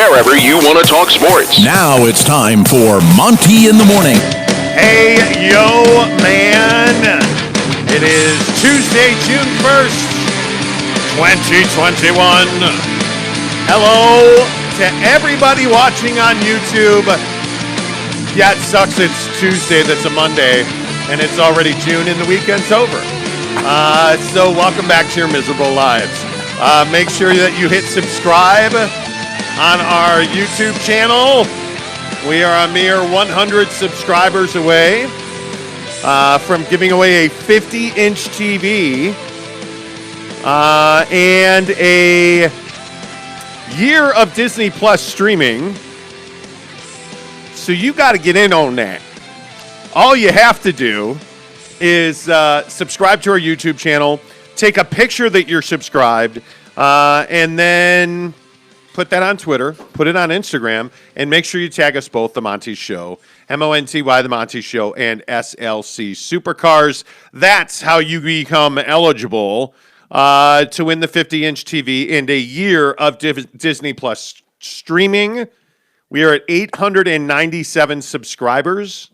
wherever you want to talk sports. Now it's time for Monty in the Morning. Hey, yo, man. It is Tuesday, June 1st, 2021. Hello to everybody watching on YouTube. Yeah, it sucks it's Tuesday, that's a Monday, and it's already June and the weekend's over. So welcome back to your miserable lives. Make sure that you hit subscribe on our YouTube channel. We are a mere 100 subscribers away from giving away a 50-inch TV and a year of Disney Plus streaming. So you got to get in on that. All you have to do is subscribe to our YouTube channel, take a picture that you're subscribed, and then put that on Twitter, put it on Instagram, and make sure you tag us both, The Monty Show, MONTY, The Monty Show, and SLC Supercars. That's how you become eligible to win the 50-inch TV and a year of Disney Plus streaming. We are at 897 subscribers.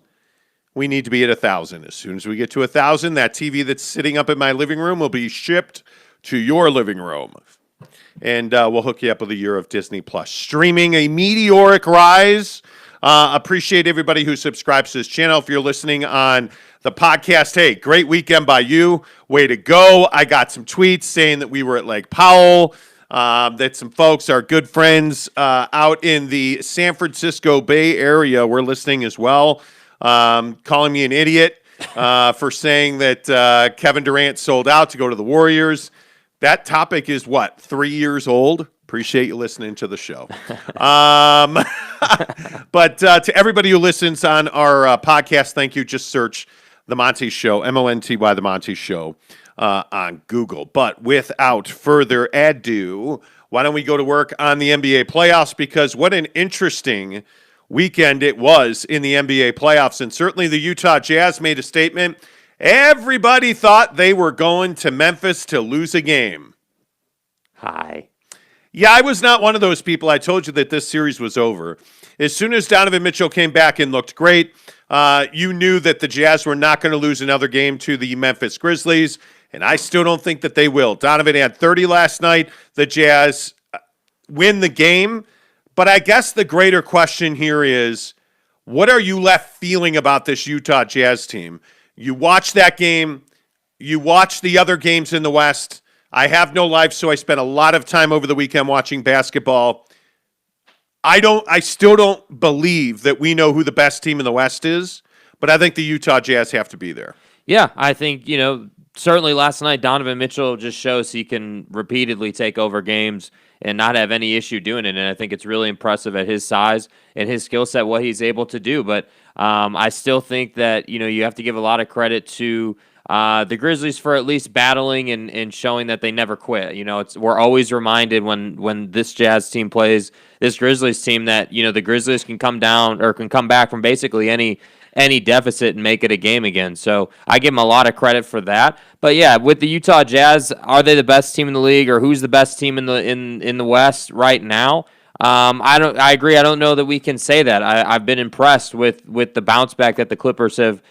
We need to be at 1,000. As soon as we get to 1,000, that TV that's sitting up in my living room will be shipped to your living room. And we'll hook you up with a year of Disney Plus streaming, a meteoric rise. Appreciate everybody who subscribes to this channel. If you're listening on the podcast, hey, great weekend by you. Way to go. I got some tweets saying that we were at Lake Powell, that some folks, our good friends out in the San Francisco Bay Area, were listening as well, calling me an idiot for saying that Kevin Durant sold out to go to the Warriors. That topic is, 3 years old? Appreciate you listening to the show. But to everybody who listens on our podcast, thank you. Just search The Monty Show, MONTY, The Monty Show, on Google. But without further ado, why don't we go to work on the NBA playoffs? Because what an interesting weekend it was in the NBA playoffs. And certainly the Utah Jazz made a statement. Everybody thought they were going to Memphis to lose a game. Hi. Yeah, I was not one of those people. I told you that this series was over. As soon as Donovan Mitchell came back and looked great, you knew that the Jazz were not going to lose another game to the Memphis Grizzlies, and I still don't think that they will. Donovan had 30 last night. The Jazz win the game, but I guess the greater question here is, what are you left feeling about this Utah Jazz team? You watch that game. You watch the other games in the West. I have no life, so I spent a lot of time over the weekend watching basketball. I still don't believe that we know who the best team in the West is, but I think the Utah Jazz have to be there. Yeah, I think, certainly last night Donovan Mitchell just shows he can repeatedly take over games and not have any issue doing it, and I think it's really impressive at his size and his skill set what he's able to do, but I still think that, you have to give a lot of credit to the Grizzlies for at least battling and showing that they never quit. We're always reminded when this Jazz team plays this Grizzlies team that, the Grizzlies can come down or can come back from basically any deficit and make it a game again. So I give them a lot of credit for that. But yeah, with the Utah Jazz, are they the best team in the league, or who's the best team in the West right now? I agree. I don't know that we can say that. I've been impressed with the bounce back that the Clippers have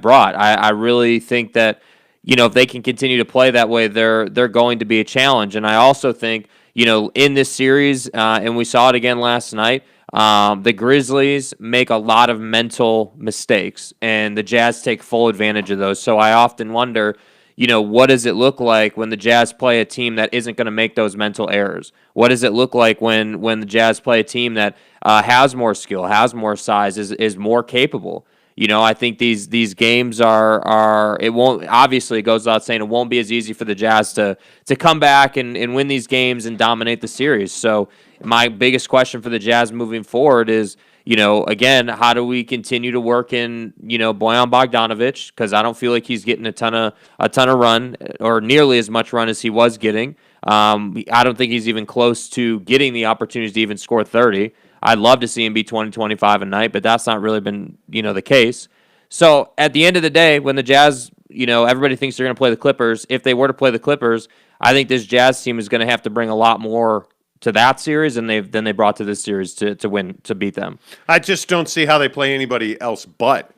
brought. I really think that, if they can continue to play that way, they're going to be a challenge. And I also think, in this series, and we saw it again last night, the Grizzlies make a lot of mental mistakes, and the Jazz take full advantage of those. So I often wonder, what does it look like when the Jazz play a team that isn't going to make those mental errors? What does it look like when the Jazz play a team that has more skill, has more size, is more capable? I think these games are it won't, obviously it goes without saying, it won't be as easy for the Jazz to come back and win these games and dominate the series. So my biggest question for the Jazz moving forward is, again, how do we continue to work in, Bojan Bogdanovic? Because I don't feel like he's getting a ton of run, or nearly as much run as he was getting. I don't think he's even close to getting the opportunities to even score 30. I'd love to see him be 20, 25 a night, but that's not really been, the case. So at the end of the day, when the Jazz, everybody thinks they're going to play the Clippers. If they were to play the Clippers, I think this Jazz team is going to have to bring a lot more to that series, and they brought to this series to beat them. I just don't see how they play anybody else but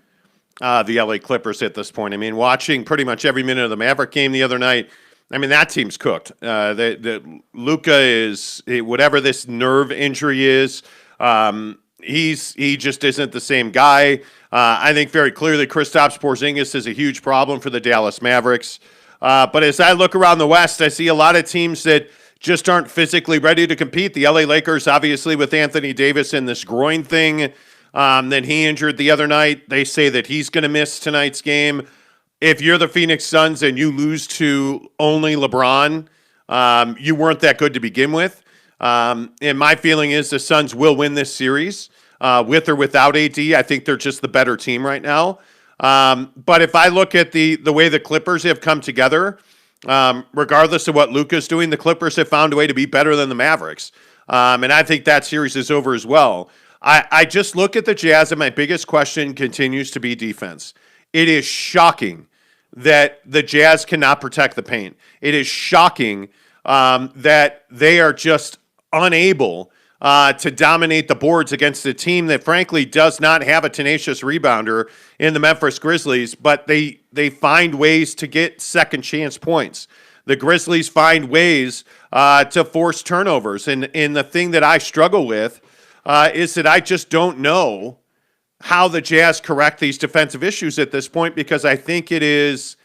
the LA Clippers at this point. I mean, watching pretty much every minute of the Maverick game the other night, I mean, that team's cooked. Luka is, whatever this nerve injury is, he just isn't the same guy. I think very clearly Kristaps Porzingis is a huge problem for the Dallas Mavericks. But as I look around the West, I see a lot of teams that just aren't physically ready to compete. The LA Lakers, obviously, with Anthony Davis and this groin thing that he injured the other night, they say that he's going to miss tonight's game. If you're the Phoenix Suns and you lose to only LeBron, you weren't that good to begin with. And my feeling is the Suns will win this series with or without AD. I think they're just the better team right now. But if I look at the way the Clippers have come together, regardless of what Luka's doing, the Clippers have found a way to be better than the Mavericks. And I think that series is over as well. I just look at the Jazz, and my biggest question continues to be defense. It is shocking that the Jazz cannot protect the paint. It is shocking that they are just unable to dominate the boards against a team that, frankly, does not have a tenacious rebounder in the Memphis Grizzlies, but they find ways to get second-chance points. The Grizzlies find ways to force turnovers, and the thing that I struggle with is that I just don't know how the Jazz correct these defensive issues at this point, because I think it is,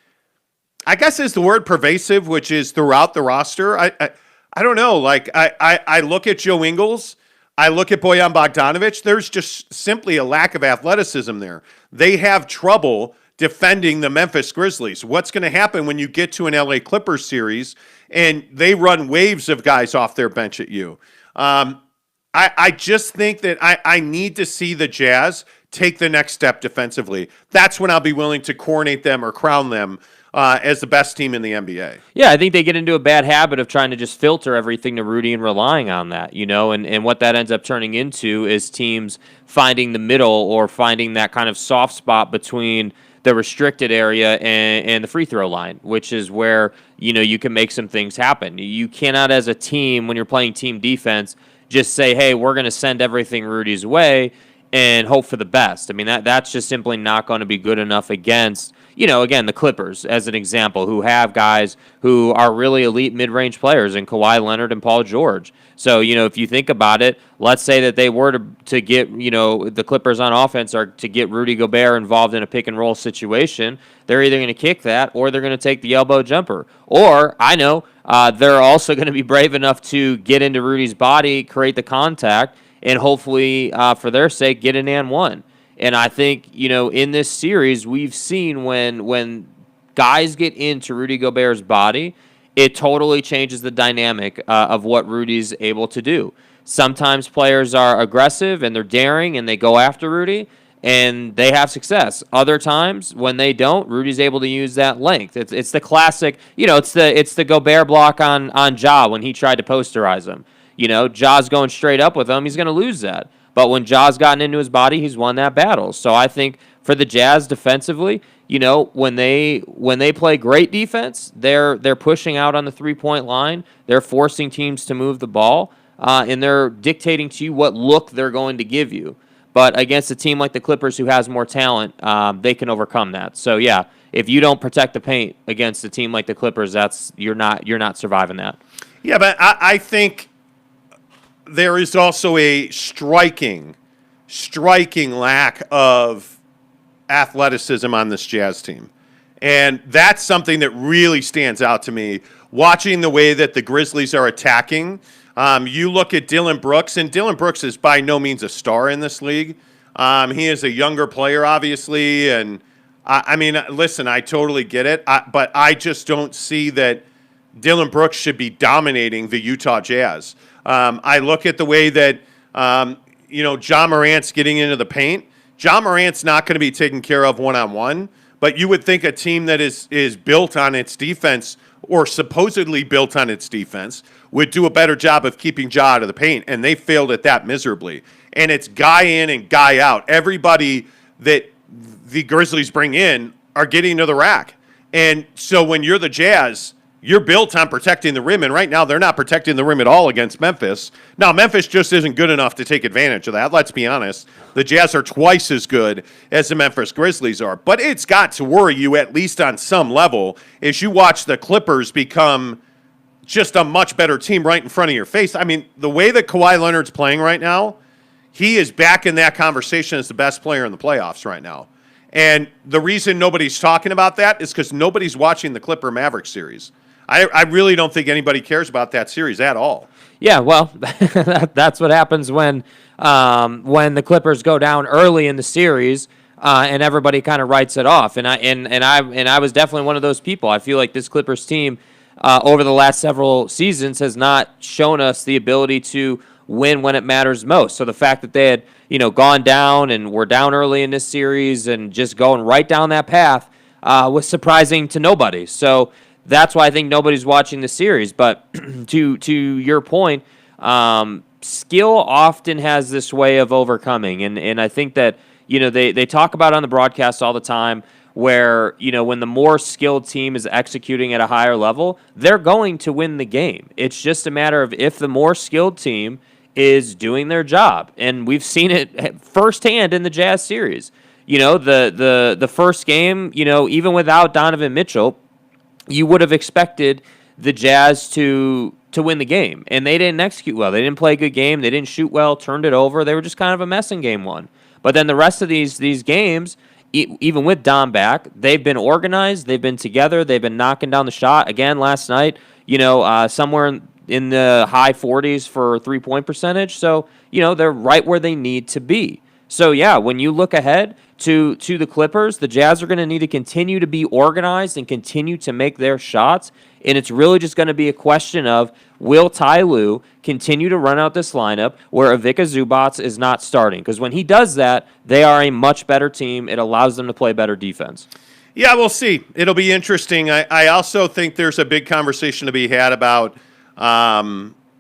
I guess is the word pervasive, which is throughout the roster. I don't know. Like, I look at Joe Ingles, I look at Bojan Bogdanovic, there's just simply a lack of athleticism there. They have trouble defending the Memphis Grizzlies. What's going to happen when you get to an LA Clippers series and they run waves of guys off their bench at you? I just think that I need to see the Jazz take the next step defensively. That's when I'll be willing to coronate them or crown them as the best team in the NBA. Yeah, I think they get into a bad habit of trying to just filter everything to Rudy and relying on that, and what that ends up turning into is teams finding the middle or finding that kind of soft spot between the restricted area and the free throw line, which is where, you can make some things happen. You cannot, as a team, when you're playing team defense, just say, hey, we're going to send everything Rudy's way and hope for the best. I mean, that's just simply not going to be good enough against, again, the Clippers, as an example, who have guys who are really elite mid-range players in Kawhi Leonard and Paul George. So, if you think about it, let's say that they were to get, the Clippers on offense are to get Rudy Gobert involved in a pick-and-roll situation. They're either going to kick that or they're going to take the elbow jumper. Or, I know, they're also going to be brave enough to get into Rudy's body, create the contact, and hopefully, for their sake, get an and one. And I think, in this series, we've seen when guys get into Rudy Gobert's body, it totally changes the dynamic of what Rudy's able to do. Sometimes players are aggressive and they're daring and they go after Rudy and they have success. Other times, when they don't, Rudy's able to use that length. It's the classic, it's the Gobert block on Ja when he tried to posterize him. Ja's going straight up with him, he's going to lose that. But when Ja's gotten into his body, he's won that battle. So I think for the Jazz defensively, when they play great defense, they're pushing out on the three-point line, they're forcing teams to move the ball, and they're dictating to you what look they're going to give you. But against a team like the Clippers who has more talent, they can overcome that. So yeah, if you don't protect the paint against a team like the Clippers, you're not surviving that. Yeah, but I think there is also a striking lack of athleticism on this Jazz team. And that's something that really stands out to me, watching the way that the Grizzlies are attacking. You look at Dillon Brooks, and Dillon Brooks is by no means a star in this league. He is a younger player, obviously, and I mean, listen, I totally get it, but I just don't see that Dillon Brooks should be dominating the Utah Jazz. I look at the way that, Ja Morant's getting into the paint. Ja Morant's not going to be taken care of one-on-one, but you would think a team that is built on its defense or supposedly built on its defense would do a better job of keeping Ja out of the paint, and they failed at that miserably. And it's guy in and guy out. Everybody that the Grizzlies bring in are getting to the rack. And so when you're the Jazz, you're built on protecting the rim, and right now they're not protecting the rim at all against Memphis. Now, Memphis just isn't good enough to take advantage of that. Let's be honest. The Jazz are twice as good as the Memphis Grizzlies are. But it's got to worry you, at least on some level, as you watch the Clippers become just a much better team right in front of your face. I mean, the way that Kawhi Leonard's playing right now, he is back in that conversation as the best player in the playoffs right now. And the reason nobody's talking about that is because nobody's watching the Clipper-Maverick series. I really don't think anybody cares about that series at all. Yeah, well, that's what happens when the Clippers go down early in the series, and everybody kind of writes it off. And I was definitely one of those people. I feel like this Clippers team over the last several seasons has not shown us the ability to win when it matters most. So the fact that they had gone down and were down early in this series and just going right down that path was surprising to nobody. So that's why I think nobody's watching the series. But to your point, skill often has this way of overcoming. And I think that, they talk about on the broadcast all the time where, when the more skilled team is executing at a higher level, they're going to win the game. It's just a matter of if the more skilled team is doing their job. And we've seen it firsthand in the Jazz series. The first game, even without Donovan Mitchell, you would have expected the Jazz to win the game. And they didn't execute well. They didn't play a good game. They didn't shoot well, turned it over. They were just kind of a mess in game one. But then the rest of these games, even with Dom back, they've been organized. They've been together. They've been knocking down the shot. Again, last night, somewhere in the high 40s for three-point percentage. So, they're right where they need to be. So, yeah, when you look ahead to the Clippers, the Jazz are going to need to continue to be organized and continue to make their shots. And it's really just going to be a question of, will Ty Lue continue to run out this lineup where Ivica Zubac is not starting? Because when he does that, they are a much better team. It allows them to play better defense. Yeah, we'll see. It'll be interesting. I also think there's a big conversation to be had about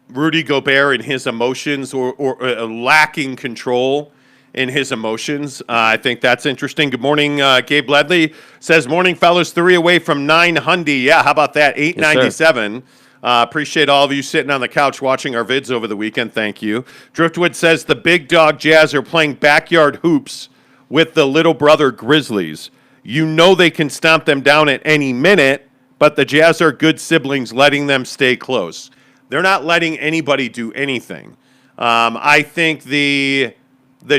Rudy Gobert and his emotions or lacking control in his emotions. I think that's interesting. Good morning, Gabe Ledley says, morning, fellas, 3 away from 900. Yeah, how about that? 897. Yes, appreciate all of you sitting on the couch watching our vids over the weekend. Thank you. Driftwood says the big dog Jazz are playing backyard hoops with the little brother Grizzlies. They can stomp them down at any minute, but the Jazz are good siblings letting them stay close. They're not letting anybody do anything. I think the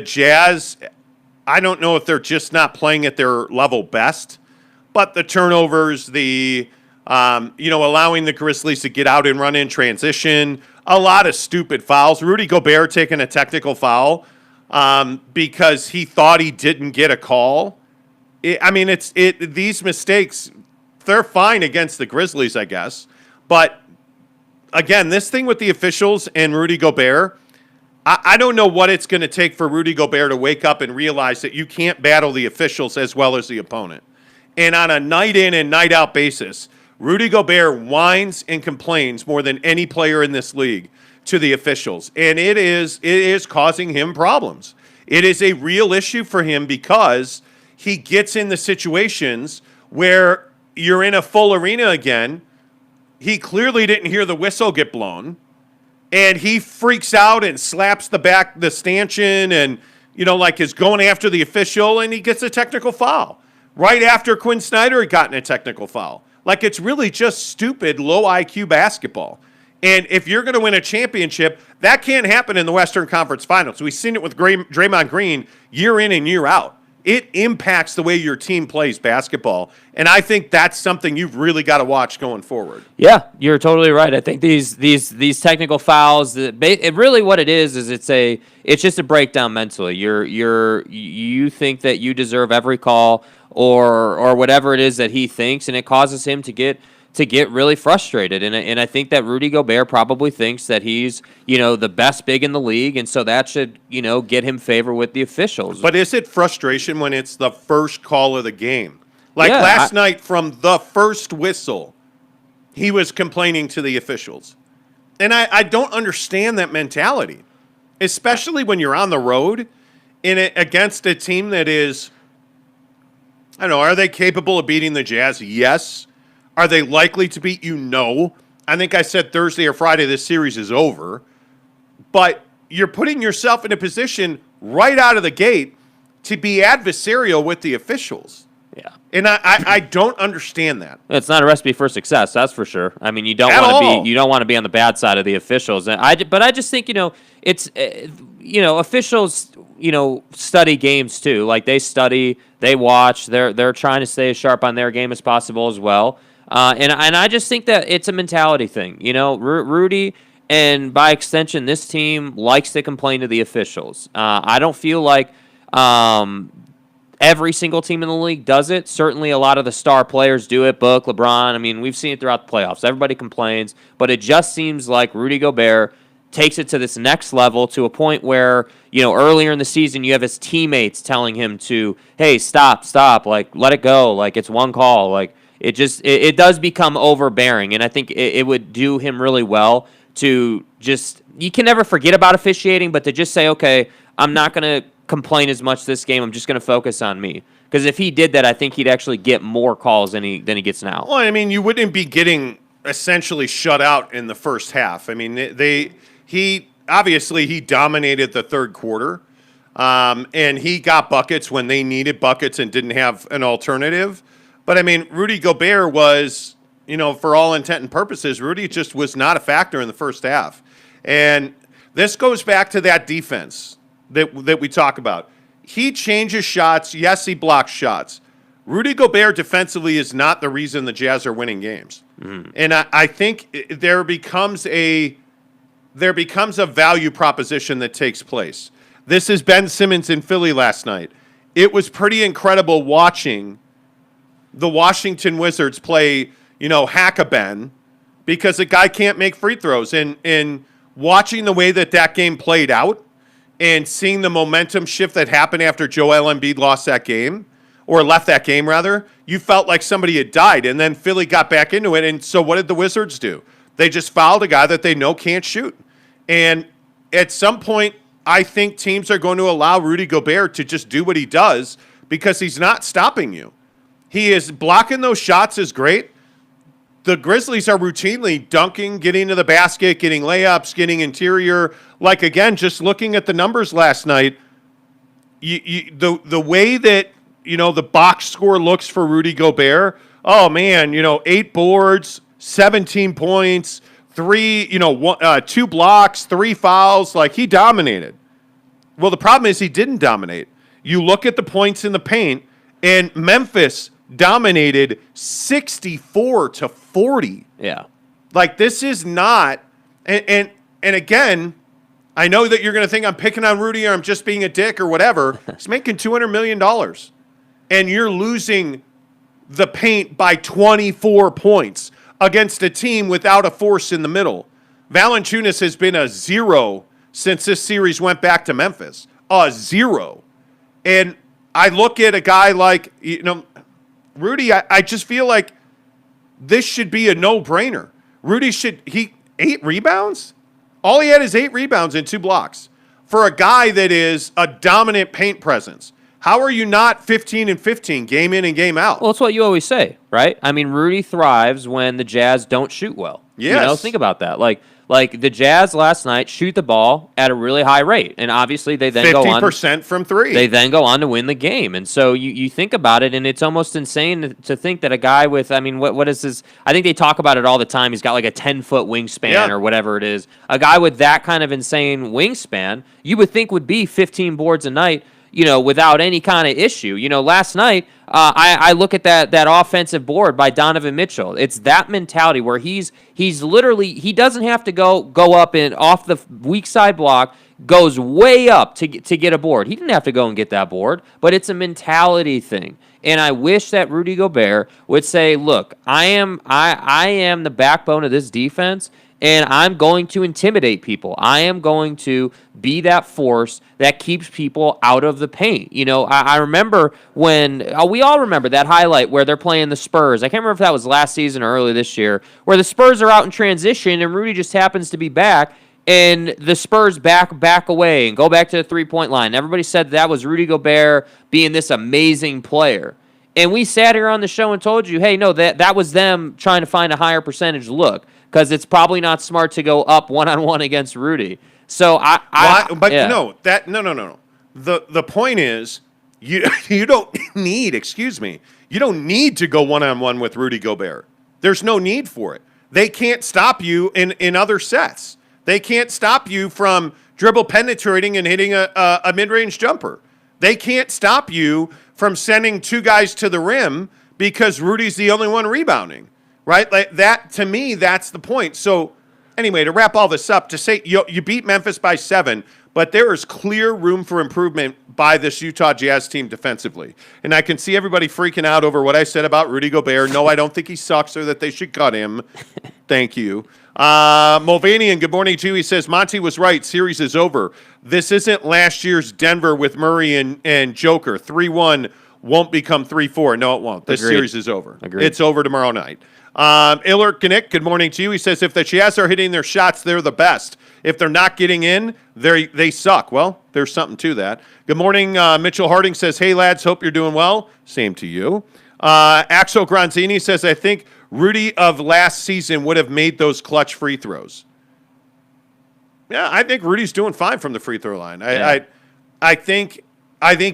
Jazz, I don't know if they're just not playing at their level best, but the turnovers, allowing the Grizzlies to get out and run in transition, a lot of stupid fouls. Rudy Gobert taking a technical foul because he thought he didn't get a call. These mistakes, they're fine against the Grizzlies, I guess. But, again, this thing with the officials and Rudy Gobert, I don't know what it's going to take for Rudy Gobert to wake up and realize that you can't battle the officials as well as the opponent. And on a night in and night out basis, Rudy Gobert whines and complains more than any player in this league to the officials. And it is causing him problems. It is a real issue for him because he gets in the situations where you're in a full arena again. He clearly didn't hear the whistle get blown. And he freaks out and slaps the stanchion and, is going after the official, and he gets a technical foul. Right after Quinn Snyder had gotten a technical foul. It's really just stupid, low IQ basketball. And if you're going to win a championship, that can't happen in the Western Conference Finals. We've seen it with Draymond Green year in and year out. It impacts the way your team plays basketball. And I think that's something you've really got to watch going forward. Yeah, you're totally right. I think these technical fouls, really what it is it's just a breakdown mentally. You think that you deserve every call or whatever it is that he thinks, and it causes him to get really frustrated. And I think that Rudy Gobert probably thinks that he's, the best big in the league, and so that should, get him favor with the officials. But is it frustration when it's the first call of the game? Last night from the first whistle, he was complaining to the officials. And I don't understand that mentality, especially when you're on the road against a team that is, I don't know, are they capable of beating the Jazz? Yes. Are they likely to beat you? No. I think I said Thursday or Friday this series is over. But you're putting yourself in a position right out of the gate to be adversarial with the officials. Yeah. And I don't understand that. It's not a recipe for success, that's for sure. I mean, you don't want to be on the bad side of the officials. But I just think, it's officials, study games too. Like they study, they watch, they're trying to stay as sharp on their game as possible as well. And I just think that it's a mentality thing. Rudy and by extension this team likes to complain to the officials. I don't feel like every single team in the league does it. Certainly a lot of the star players do it. Book, LeBron. I mean, we've seen it throughout the playoffs. Everybody complains. But it just seems like Rudy Gobert takes it to this next level to a point where, earlier in the season you have his teammates telling him to, hey, stop, like, let it go. Like, it's one call. Like, it does become overbearing. And I think it would do him really well to just, you can never forget about officiating, but to just say, okay, I'm not going to complain as much this game. I'm just going to focus on me. Because if he did that, I think he'd actually get more calls than he gets now. Well, I mean, you wouldn't be getting essentially shut out in the first half. I mean, he dominated the third quarter, and he got buckets when they needed buckets and didn't have an alternative. But I mean, Rudy Gobert was, for all intent and purposes, Rudy just was not a factor in the first half. And this goes back to that defense that we talk about. He changes shots. Yes, he blocks shots. Rudy Gobert defensively is not the reason the Jazz are winning games. Mm-hmm. And I think there becomes a value proposition that takes place. This is Ben Simmons in Philly last night. It was pretty incredible watching the Washington Wizards play, hack-a-ben, because the guy can't make free throws. And watching the way that game played out, and seeing the momentum shift that happened after Joel Embiid lost that game, or left that game, rather, you felt like somebody had died. And then Philly got back into it. And so what did the Wizards do? They just fouled a guy that they know can't shoot. And at some point, I think teams are going to allow Rudy Gobert to just do what he does because he's not stopping you. He is blocking those shots is great. The Grizzlies are routinely dunking, getting to the basket, getting layups, getting interior. Like, again, just looking at the numbers last night, the way that, the box score looks for Rudy Gobert, oh, man, 8 boards, 17 points, 2 blocks, 3 fouls. Like, he dominated. Well, the problem is he didn't dominate. You look at the points in the paint, and Memphis dominated 64-40. Yeah. Like, this is not, and again, I know that you're going to think I'm picking on Rudy or I'm just being a dick or whatever. He's making $200 million. And you're losing the paint by 24 points against a team without a force in the middle. Valanciunas has been a 0 since this series went back to Memphis. A 0. And I look at a guy like, Rudy, I just feel like this should be a no-brainer. Rudy 8 rebounds? All he had is 8 rebounds and 2 blocks. For a guy that is a dominant paint presence, how are you not 15-15 game in and game out? Well, it's what you always say, right? I mean, Rudy thrives when the Jazz don't shoot well. Yes. Think about that. Like the Jazz last night shoot the ball at a really high rate, and obviously they then go on 50% from 3. They then go on to win the game, and so you think about it, and it's almost insane to think that a guy with, I mean, what is this? I think they talk about it all the time. He's got like a 10-foot wingspan or whatever it is. A guy with that kind of insane wingspan, you would think would be 15 boards a night, without any kind of issue. Last night, I look at that offensive board by Donovan Mitchell. It's that mentality where he's literally, he doesn't have to go up and off the weak side block, goes way up to get a board. He didn't have to go and get that board, but it's a mentality thing. And I wish that Rudy Gobert would say, look, I am the backbone of this defense, and I'm going to intimidate people. I am going to be that force that keeps people out of the paint. I remember when, we all remember that highlight where they're playing the Spurs. I can't remember if that was last season or early this year, where the Spurs are out in transition and Rudy just happens to be back, and the Spurs back away and go back to the three-point line. Everybody said that was Rudy Gobert being this amazing player. And we sat here on the show and told you, hey, no, that was them trying to find a higher percentage look because it's probably not smart to go up one-on-one against Rudy. So no. The point is you don't need, you don't need to go one-on-one with Rudy Gobert. There's no need for it. They can't stop you in other sets. They can't stop you from dribble penetrating and hitting a mid-range jumper. They can't stop you from sending two guys to the rim because Rudy's the only one rebounding, right? Like that, to me, that's the point. So anyway, to wrap all this up, to say you beat Memphis by 7, but there is clear room for improvement by this Utah Jazz team defensively. And I can see everybody freaking out over what I said about Rudy Gobert. No, I don't think he sucks or that they should cut him. Thank you. Mulvanian, good morning to you. He says, Monty was right. Series is over. This isn't last year's Denver with Murray and Joker. 3-1 won't become 3-4. No, it won't. This series is over. Agreed. It's over tomorrow night. Ilert Gnick, good morning to you. He says, if the Jazz are hitting their shots, they're the best. If they're not getting in, they suck. Well, there's something to that. Good morning. Mitchell Harding says, hey, lads, hope you're doing well. Same to you. Axel Granzini says, I think Rudy of last season would have made those clutch free throws. Yeah, I think Rudy's doing fine from the free throw line. Yeah. I think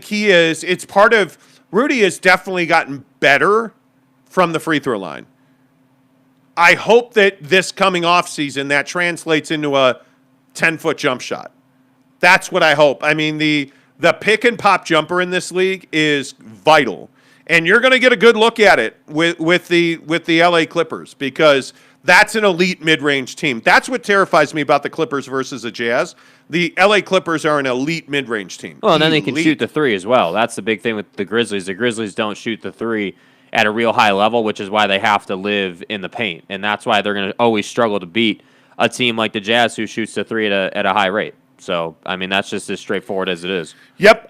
he is. It's part of Rudy has definitely gotten better from the free throw line. I hope that this coming off season that translates into a 10-foot jump shot. That's what I hope. I mean, the pick and pop jumper in this league is vital. And you're going to get a good look at it with the LA Clippers because that's an elite mid-range team. That's what terrifies me about the Clippers versus the Jazz. The LA Clippers are an elite mid-range team. Well, and then they can shoot the three as well. That's the big thing with the Grizzlies. The Grizzlies don't shoot the three at a real high level, which is why they have to live in the paint. And that's why they're going to always struggle to beat a team like the Jazz who shoots the three at a high rate. So, I mean, that's just as straightforward as it is. Yep.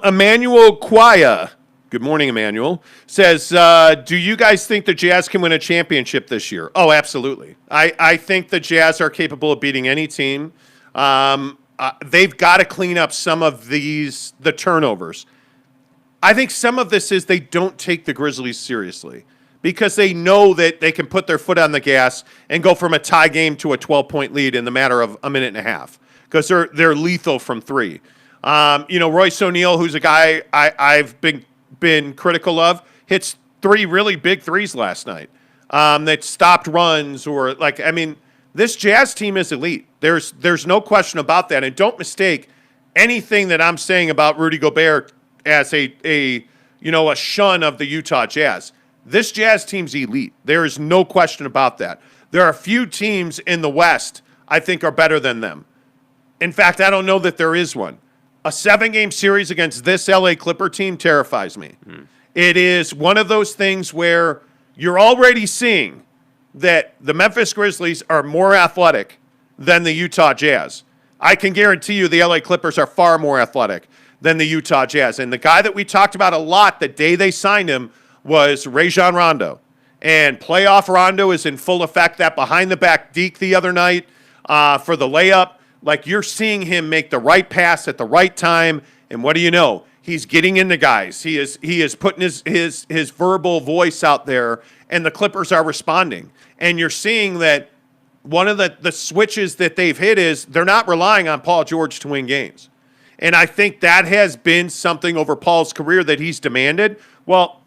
Emmanuel Quaya. Good morning, Emmanuel. Says, do you guys think the Jazz can win a championship this year? Oh, absolutely. I think the Jazz are capable of beating any team. They've got to clean up some of the turnovers. I think some of this is they don't take the Grizzlies seriously because they know that they can put their foot on the gas and go from a tie game to a 12-point lead in the matter of a minute and a half because they're lethal from three. Royce O'Neal, who's a guy I've been critical of, hits 3 really big threes last night that stopped runs this Jazz team is elite. There's no question about that. And don't mistake anything that I'm saying about Rudy Gobert as a shun of the Utah Jazz. This Jazz team's elite. There is no question about that. There are a few teams in the West I think are better than them. In fact, I don't know that there is one. A 7-game series against this LA Clipper team terrifies me. It is one of those things where you're already seeing that the Memphis Grizzlies are more athletic than the Utah Jazz. I can guarantee you the LA Clippers are far more athletic than the Utah Jazz. And the guy that we talked about a lot the day they signed him was Rajon Rondo. And playoff Rondo is in full effect. That behind-the-back deke the other night for the layup. Like, you're seeing him make the right pass at the right time. And what do you know? He's getting into guys. He is putting his verbal voice out there, and the Clippers are responding. And you're seeing that one of the switches that they've hit is they're not relying on Paul George to win games. And I think that has been something over Paul's career that he's demanded. Well,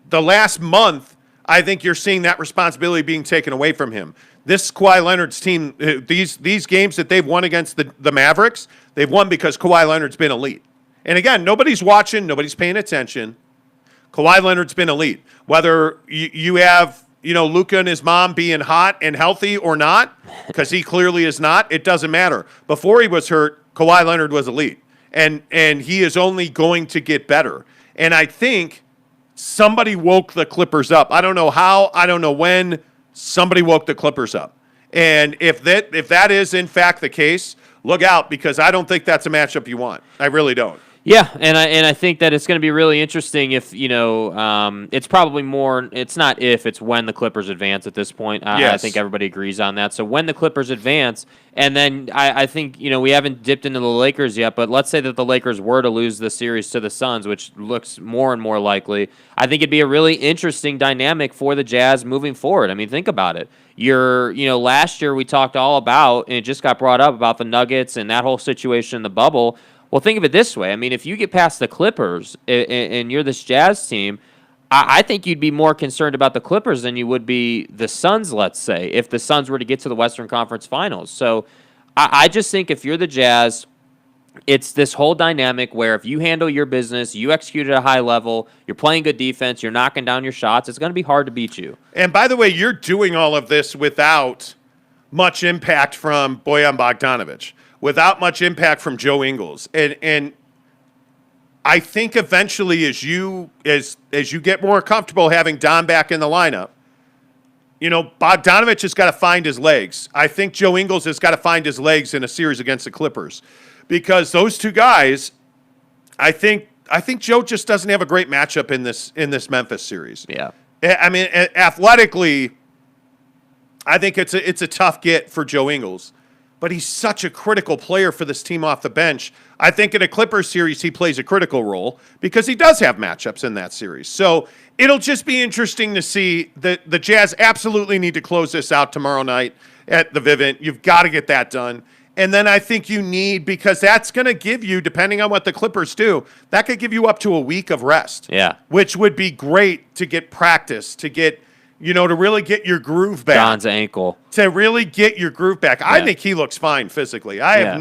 the last month, I think you're seeing that responsibility being taken away from him. This Kawhi Leonard's team, these games that they've won against the Mavericks, they've won because Kawhi Leonard's been elite. And again, nobody's watching, nobody's paying attention. Kawhi Leonard's been elite. Whether you have, Luka and his mom being hot and healthy or not, because he clearly is not, it doesn't matter. Before he was hurt, Kawhi Leonard was elite. And he is only going to get better. And I think somebody woke the Clippers up. I don't know how, I don't know when, somebody woke the Clippers up. And if that is in fact the case, look out, because I don't think that's a matchup you want. I really don't. Yeah, and I think that it's going to be really interesting if, it's probably more, it's not if, it's when the Clippers advance at this point. I think everybody agrees on that. So when the Clippers advance, and then I think, we haven't dipped into the Lakers yet, but let's say that the Lakers were to lose the series to the Suns, which looks more and more likely. I think it'd be a really interesting dynamic for the Jazz moving forward. I mean, think about it. Last year we talked all about, and it just got brought up about the Nuggets and that whole situation in the bubble. Well, think of it this way. I mean, if you get past the Clippers and you're this Jazz team, I think you'd be more concerned about the Clippers than you would be the Suns, let's say, if the Suns were to get to the Western Conference Finals. So I just think if you're the Jazz, it's this whole dynamic where if you handle your business, you execute at a high level, you're playing good defense, you're knocking down your shots, it's going to be hard to beat you. And by the way, you're doing all of this without much impact from Bojan Bogdanović, without much impact from Joe Ingles. And I think eventually as you get more comfortable having Don back in the lineup, Bogdanović has got to find his legs. I think Joe Ingles has got to find his legs in a series against the Clippers. Because those two guys, I think Joe just doesn't have a great matchup in this Memphis series. Yeah. I mean, athletically, I think it's a tough get for Joe Ingles. But he's such a critical player for this team off the bench. I think in a Clippers series, he plays a critical role because he does have matchups in that series. So it'll just be interesting to see. The Jazz absolutely need to close this out tomorrow night at the Vivint. You've got to get that done. And then I think you need, because that's going to give you, depending on what the Clippers do, that could give you up to a week of rest. Yeah. Which would be great to get practice, to get, to really get your groove back. John's ankle. To really get your groove back. Yeah. I think he looks fine physically. I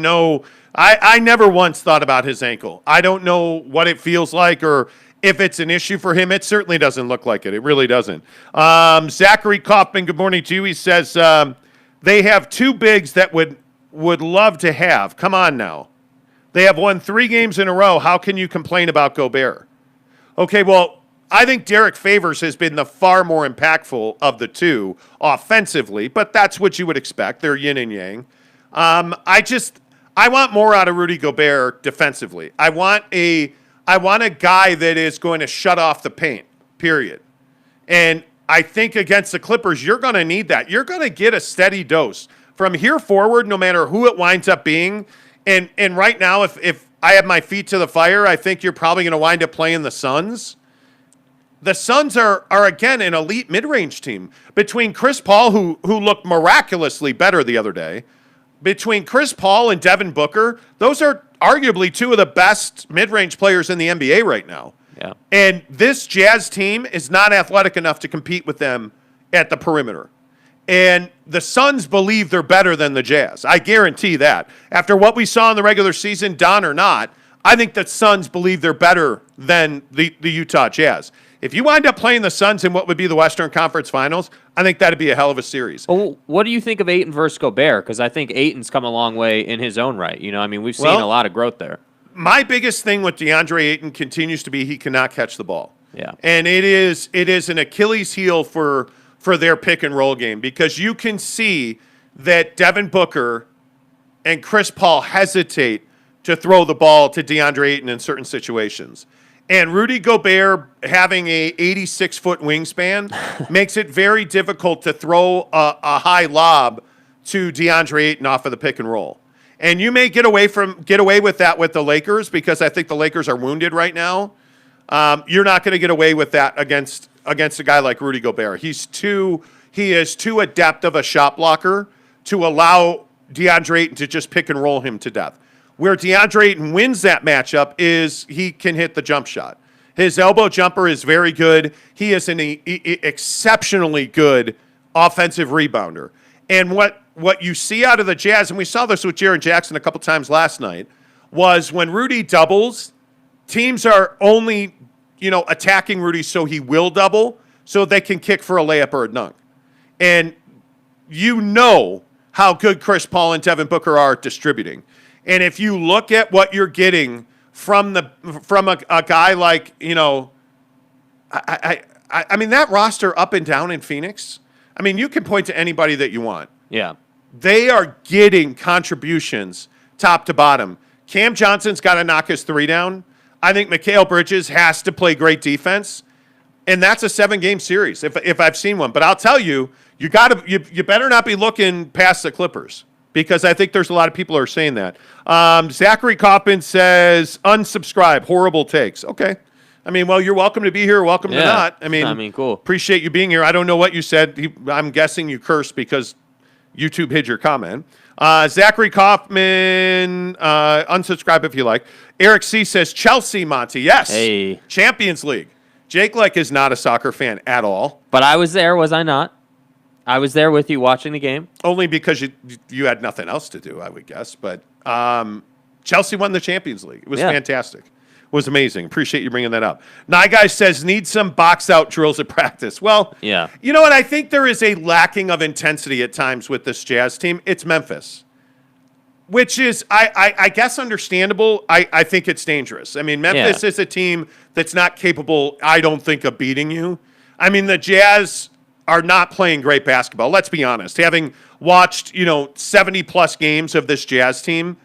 never once thought about his ankle. I don't know what it feels like or if it's an issue for him. It certainly doesn't look like it. It really doesn't. Zachary Kaufman, good morning to you. He says they have two bigs that would love to have. Come on now. They have won 3 games in a row. How can you complain about Gobert? Okay, well, I think Derek Favors has been the far more impactful of the two offensively, but that's what you would expect. They're yin and yang. I want more out of Rudy Gobert defensively. I want a guy that is going to shut off the paint, period. And I think against the Clippers, you're going to need that. You're going to get a steady dose. From here forward, no matter who it winds up being, and right now, if I have my feet to the fire, I think you're probably going to wind up playing the Suns. The Suns are again, an elite mid-range team. Between Chris Paul, who looked miraculously better the other day, between Chris Paul and Devin Booker, those are arguably 2 of the best mid-range players in the NBA right now. Yeah. And this Jazz team is not athletic enough to compete with them at the perimeter. And the Suns believe they're better than the Jazz. I guarantee that. After what we saw in the regular season, Don or not, I think the Suns believe they're better than the Utah Jazz. If you wind up playing the Suns in what would be the Western Conference Finals, I think that'd be a hell of a series. Well, what do you think of Ayton versus Gobert? Because I think Ayton's come a long way in his own right. We've seen a lot of growth there. My biggest thing with DeAndre Ayton continues to be he cannot catch the ball. Yeah. And it is an Achilles heel for their pick and roll game, because you can see that Devin Booker and Chris Paul hesitate to throw the ball to DeAndre Ayton in certain situations. And Rudy Gobert having a 86-foot wingspan makes it very difficult to throw a high lob to DeAndre Ayton off of the pick and roll. And you may get away with that with the Lakers, because I think the Lakers are wounded right now. You're not going to get away with that against a guy like Rudy Gobert. He is too adept of a shot blocker to allow DeAndre Ayton to just pick and roll him to death. Where DeAndre Ayton wins that matchup is he can hit the jump shot. His elbow jumper is very good. He is an exceptionally good offensive rebounder. And what you see out of the Jazz, and we saw this with Jaren Jackson a couple times last night, was when Rudy doubles, teams are only attacking Rudy so he will double, so they can kick for a layup or a dunk. And how good Chris Paul and Devin Booker are at distributing. And if you look at what you're getting from a guy like, I mean, that roster up and down in Phoenix, I mean, you can point to anybody that you want. Yeah. They are getting contributions top to bottom. Cam Johnson's got to knock his 3 down. I think Mikal Bridges has to play great defense, and that's a 7-game series if I've seen one. But I'll tell you, you better not be looking past the Clippers, because I think there's a lot of people who are saying that. Zachary Kaufman says, unsubscribe, horrible takes. Okay. I mean, well, you're welcome to be here, welcome to not. I mean, cool. Appreciate you being here. I don't know what you said. I'm guessing you cursed because YouTube hid your comment. Zachary Kaufman, unsubscribe if you like. Eric C. says, Chelsea, Monty. Yes. Hey. Champions League. Jake is not a soccer fan at all. But I was there, was I not? I was there with you watching the game. Only because you had nothing else to do, I would guess. But Chelsea won the Champions League. It was fantastic. It was amazing. Appreciate you bringing that up. Nye Guy says, need some box-out drills at practice. Well, yeah. You know what? I think there is a lacking of intensity at times with this Jazz team. It's Memphis, which is, I guess, understandable. I think it's dangerous. I mean, Memphis is a team that's not capable, I don't think, of beating you. I mean, the Jazz are not playing great basketball. Let's be honest. Having watched, 70-plus games of this Jazz team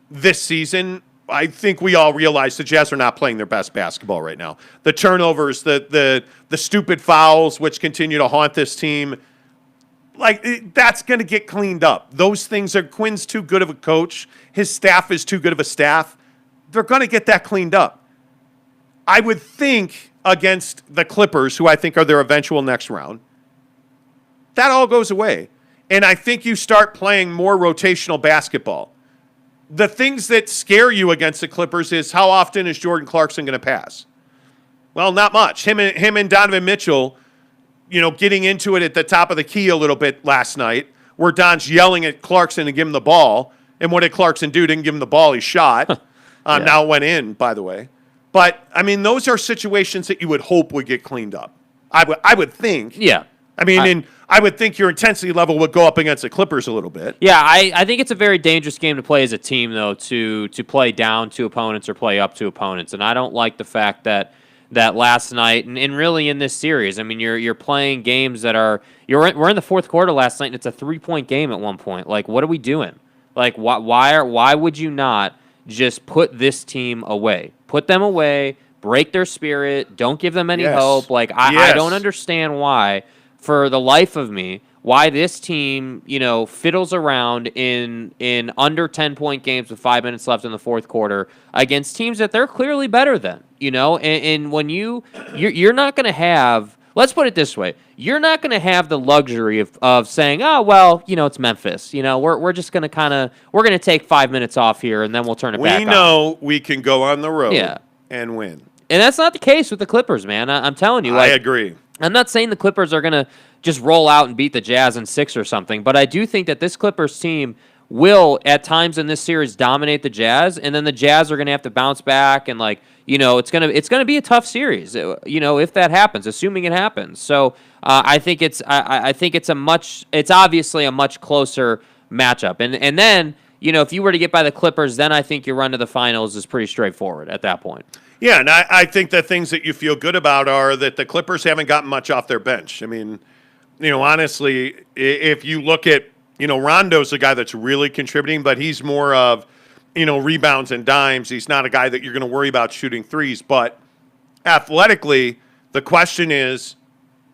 this season, I think we all realize the Jazz are not playing their best basketball right now. The turnovers, the stupid fouls, which continue to haunt this team, that's going to get cleaned up. Those things are, Quinn's too good of a coach. His staff is too good of a staff. They're going to get that cleaned up. I would think against the Clippers, who I think are their eventual next round, that all goes away. And I think you start playing more rotational basketball. The things that scare you against the Clippers is how often is Jordan Clarkson going to pass? Well, not much. Him and Donovan Mitchell, getting into it at the top of the key a little bit last night, where Don's yelling at Clarkson to give him the ball. And what did Clarkson do? Didn't give him the ball. He shot. Now it went in, by the way. But, I mean, those are situations that you would hope would get cleaned up. I would think. Yeah. I mean, I would think your intensity level would go up against the Clippers a little bit. Yeah, I think it's a very dangerous game to play as a team, though, to play down to opponents or play up to opponents. And I don't like the fact that last night and really in this series, I mean, you're playing games that are we're in the fourth quarter last night, and it's a 3-point game at one point. Like, what are we doing? Like, why would you not just put this team away? Put them away, break their spirit, don't give them any hope. Like, I don't understand why, for the life of me, why this team, fiddles around in under 10-point games with 5 minutes left in the fourth quarter against teams that they're clearly better than, and when you're not going to have, let's put it this way, you're not going to have the luxury of saying, oh, well, it's Memphis, we're just going to we're going to take 5 minutes off here and then we'll turn it back on. We know we can go on the road and win. And that's not the case with the Clippers, man. I'm telling you. I agree. I'm not saying the Clippers are going to just roll out and beat the Jazz in 6 or something, but I do think that this Clippers team will, at times in this series, dominate the Jazz, and then the Jazz are going to have to bounce back, and it's going to be a tough series, if that happens, assuming it happens. So I think it's obviously a much closer matchup, and then if you were to get by the Clippers, then I think your run to the finals is pretty straightforward at that point. Yeah, and I think the things that you feel good about are that the Clippers haven't gotten much off their bench. I mean, honestly, if you look at, Rondo's a guy that's really contributing, but he's more of, rebounds and dimes. He's not a guy that you're going to worry about shooting threes. But athletically, the question is,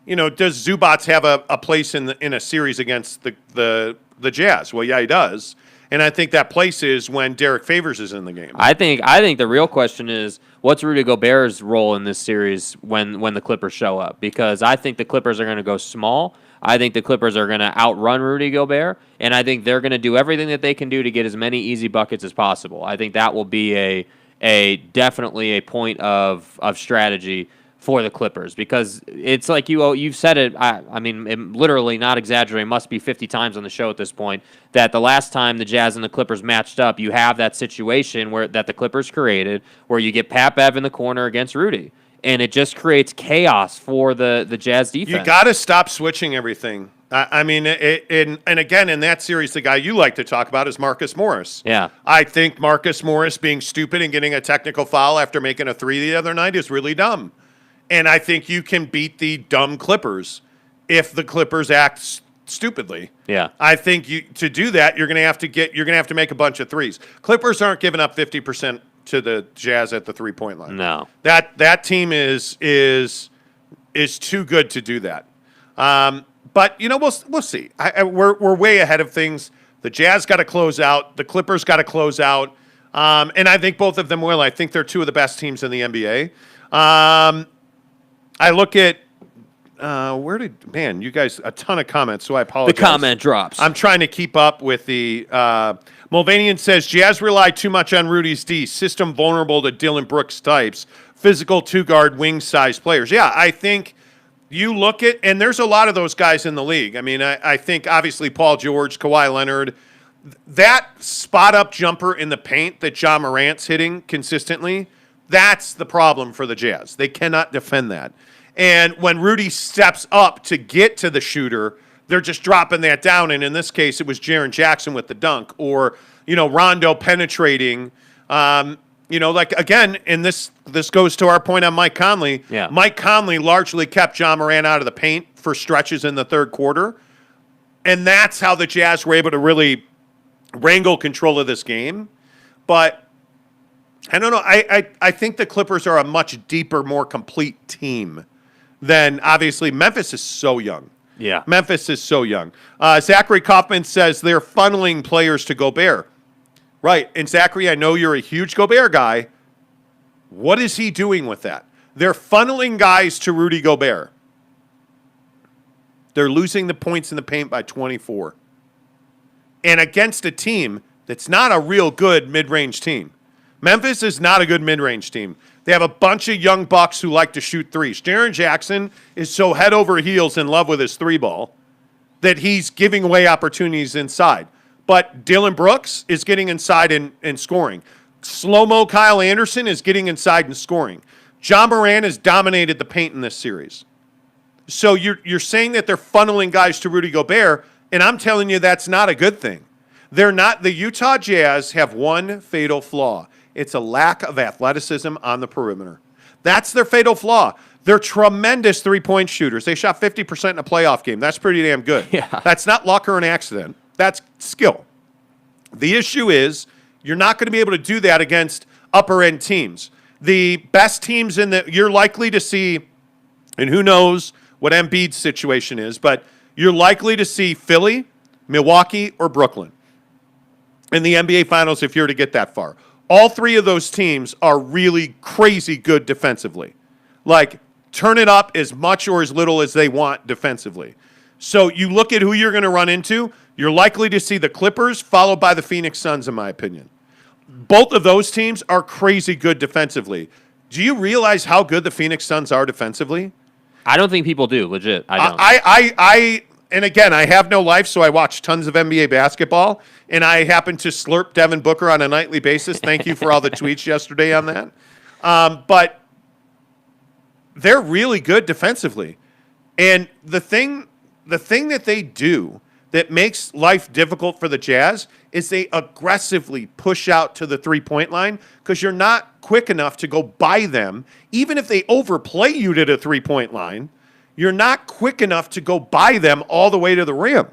does Zubats have a place in a series against the Jazz? Well, yeah, he does. And I think that place is when Derek Favors is in the game. I think the real question is, what's Rudy Gobert's role in this series when the Clippers show up? Because I think the Clippers are going to go small. I think the Clippers are going to outrun Rudy Gobert, and I think they're going to do everything that they can do to get as many easy buckets as possible. I think that will be definitely a point of strategy for the Clippers, because it's like you've said it. I mean, literally, not exaggerating, must be 50 times on the show at this point, that the last time the Jazz and the Clippers matched up, you have that situation that the Clippers created, where you get Pat Bev in the corner against Rudy, and it just creates chaos for the Jazz defense. You got to stop switching everything. I mean, and again, in that series, the guy you like to talk about is Marcus Morris. Yeah. I think Marcus Morris being stupid and getting a technical foul after making a three the other night is really dumb. And I think you can beat the dumb Clippers if the Clippers act stupidly. Yeah. I think to do that, you're going to have to make a bunch of threes. Clippers aren't giving up 50% to the Jazz at the 3-point line. No. That team is too good to do that. But we'll see. We're way ahead of things. The Jazz got to close out. The Clippers got to close out. And I think both of them will. I think they're two of the best teams in the NBA. I look at you guys, a ton of comments, so I apologize. The comment drops. I'm trying to keep up with the Mulvanian says, Jazz rely too much on Rudy's D, system vulnerable to Dylan Brooks types, physical two-guard wing size players. Yeah, I think you look at, and there's a lot of those guys in the league. I mean, I think obviously Paul George, Kawhi Leonard, that spot-up jumper in the paint that Ja Morant's hitting consistently, that's the problem for the Jazz. They cannot defend that. And when Rudy steps up to get to the shooter, they're just dropping that down. And in this case, it was Jaren Jackson with the dunk, or Rondo penetrating. Again, and this goes to our point on Mike Conley. Yeah. Mike Conley largely kept Ja Morant out of the paint for stretches in the third quarter, and that's how the Jazz were able to really wrangle control of this game. But I don't know. I think the Clippers are a much deeper, more complete team than, obviously, Memphis is so young. Yeah. Memphis is so young. Zachary Kaufman says they're funneling players to Gobert. Right. And Zachary, I know you're a huge Gobert guy. What is he doing with that? They're funneling guys to Rudy Gobert. They're losing the points in the paint by 24. And against a team that's not a real good mid-range team. Memphis is not a good mid-range team. They have a bunch of young bucks who like to shoot threes. Jaren Jackson is so head over heels in love with his three ball that he's giving away opportunities inside. But Dylan Brooks is getting inside and scoring. Slow-mo Kyle Anderson is getting inside and scoring. Ja Morant has dominated the paint in this series. So you're saying that they're funneling guys to Rudy Gobert, and I'm telling you that's not a good thing. They're not. The Utah Jazz have one fatal flaw. It's a lack of athleticism on the perimeter. That's their fatal flaw. They're tremendous three-point shooters. They shot 50% in a playoff game. That's pretty damn good. Yeah. That's not luck or an accident. That's skill. The issue is you're not going to be able to do that against upper-end teams. The best teams you're likely to see, and who knows what Embiid's situation is, but you're likely to see Philly, Milwaukee, or Brooklyn in the NBA Finals if you're to get that far. All three of those teams are really crazy good defensively. Like, turn it up as much or as little as they want defensively. So you look at who you're going to run into, you're likely to see the Clippers followed by the Phoenix Suns, in my opinion. Both of those teams are crazy good defensively. Do you realize how good the Phoenix Suns are defensively? I don't think people do, legit. I don't. And again, I have no life, so I watch tons of NBA basketball, and I happen to slurp Devin Booker on a nightly basis. Thank you for all the tweets yesterday on that. But they're really good defensively. And the thing that they do that makes life difficult for the Jazz is they aggressively push out to the three-point line because you're not quick enough to go by them. Even if they overplay you to the three-point line, you're not quick enough to go by them all the way to the rim.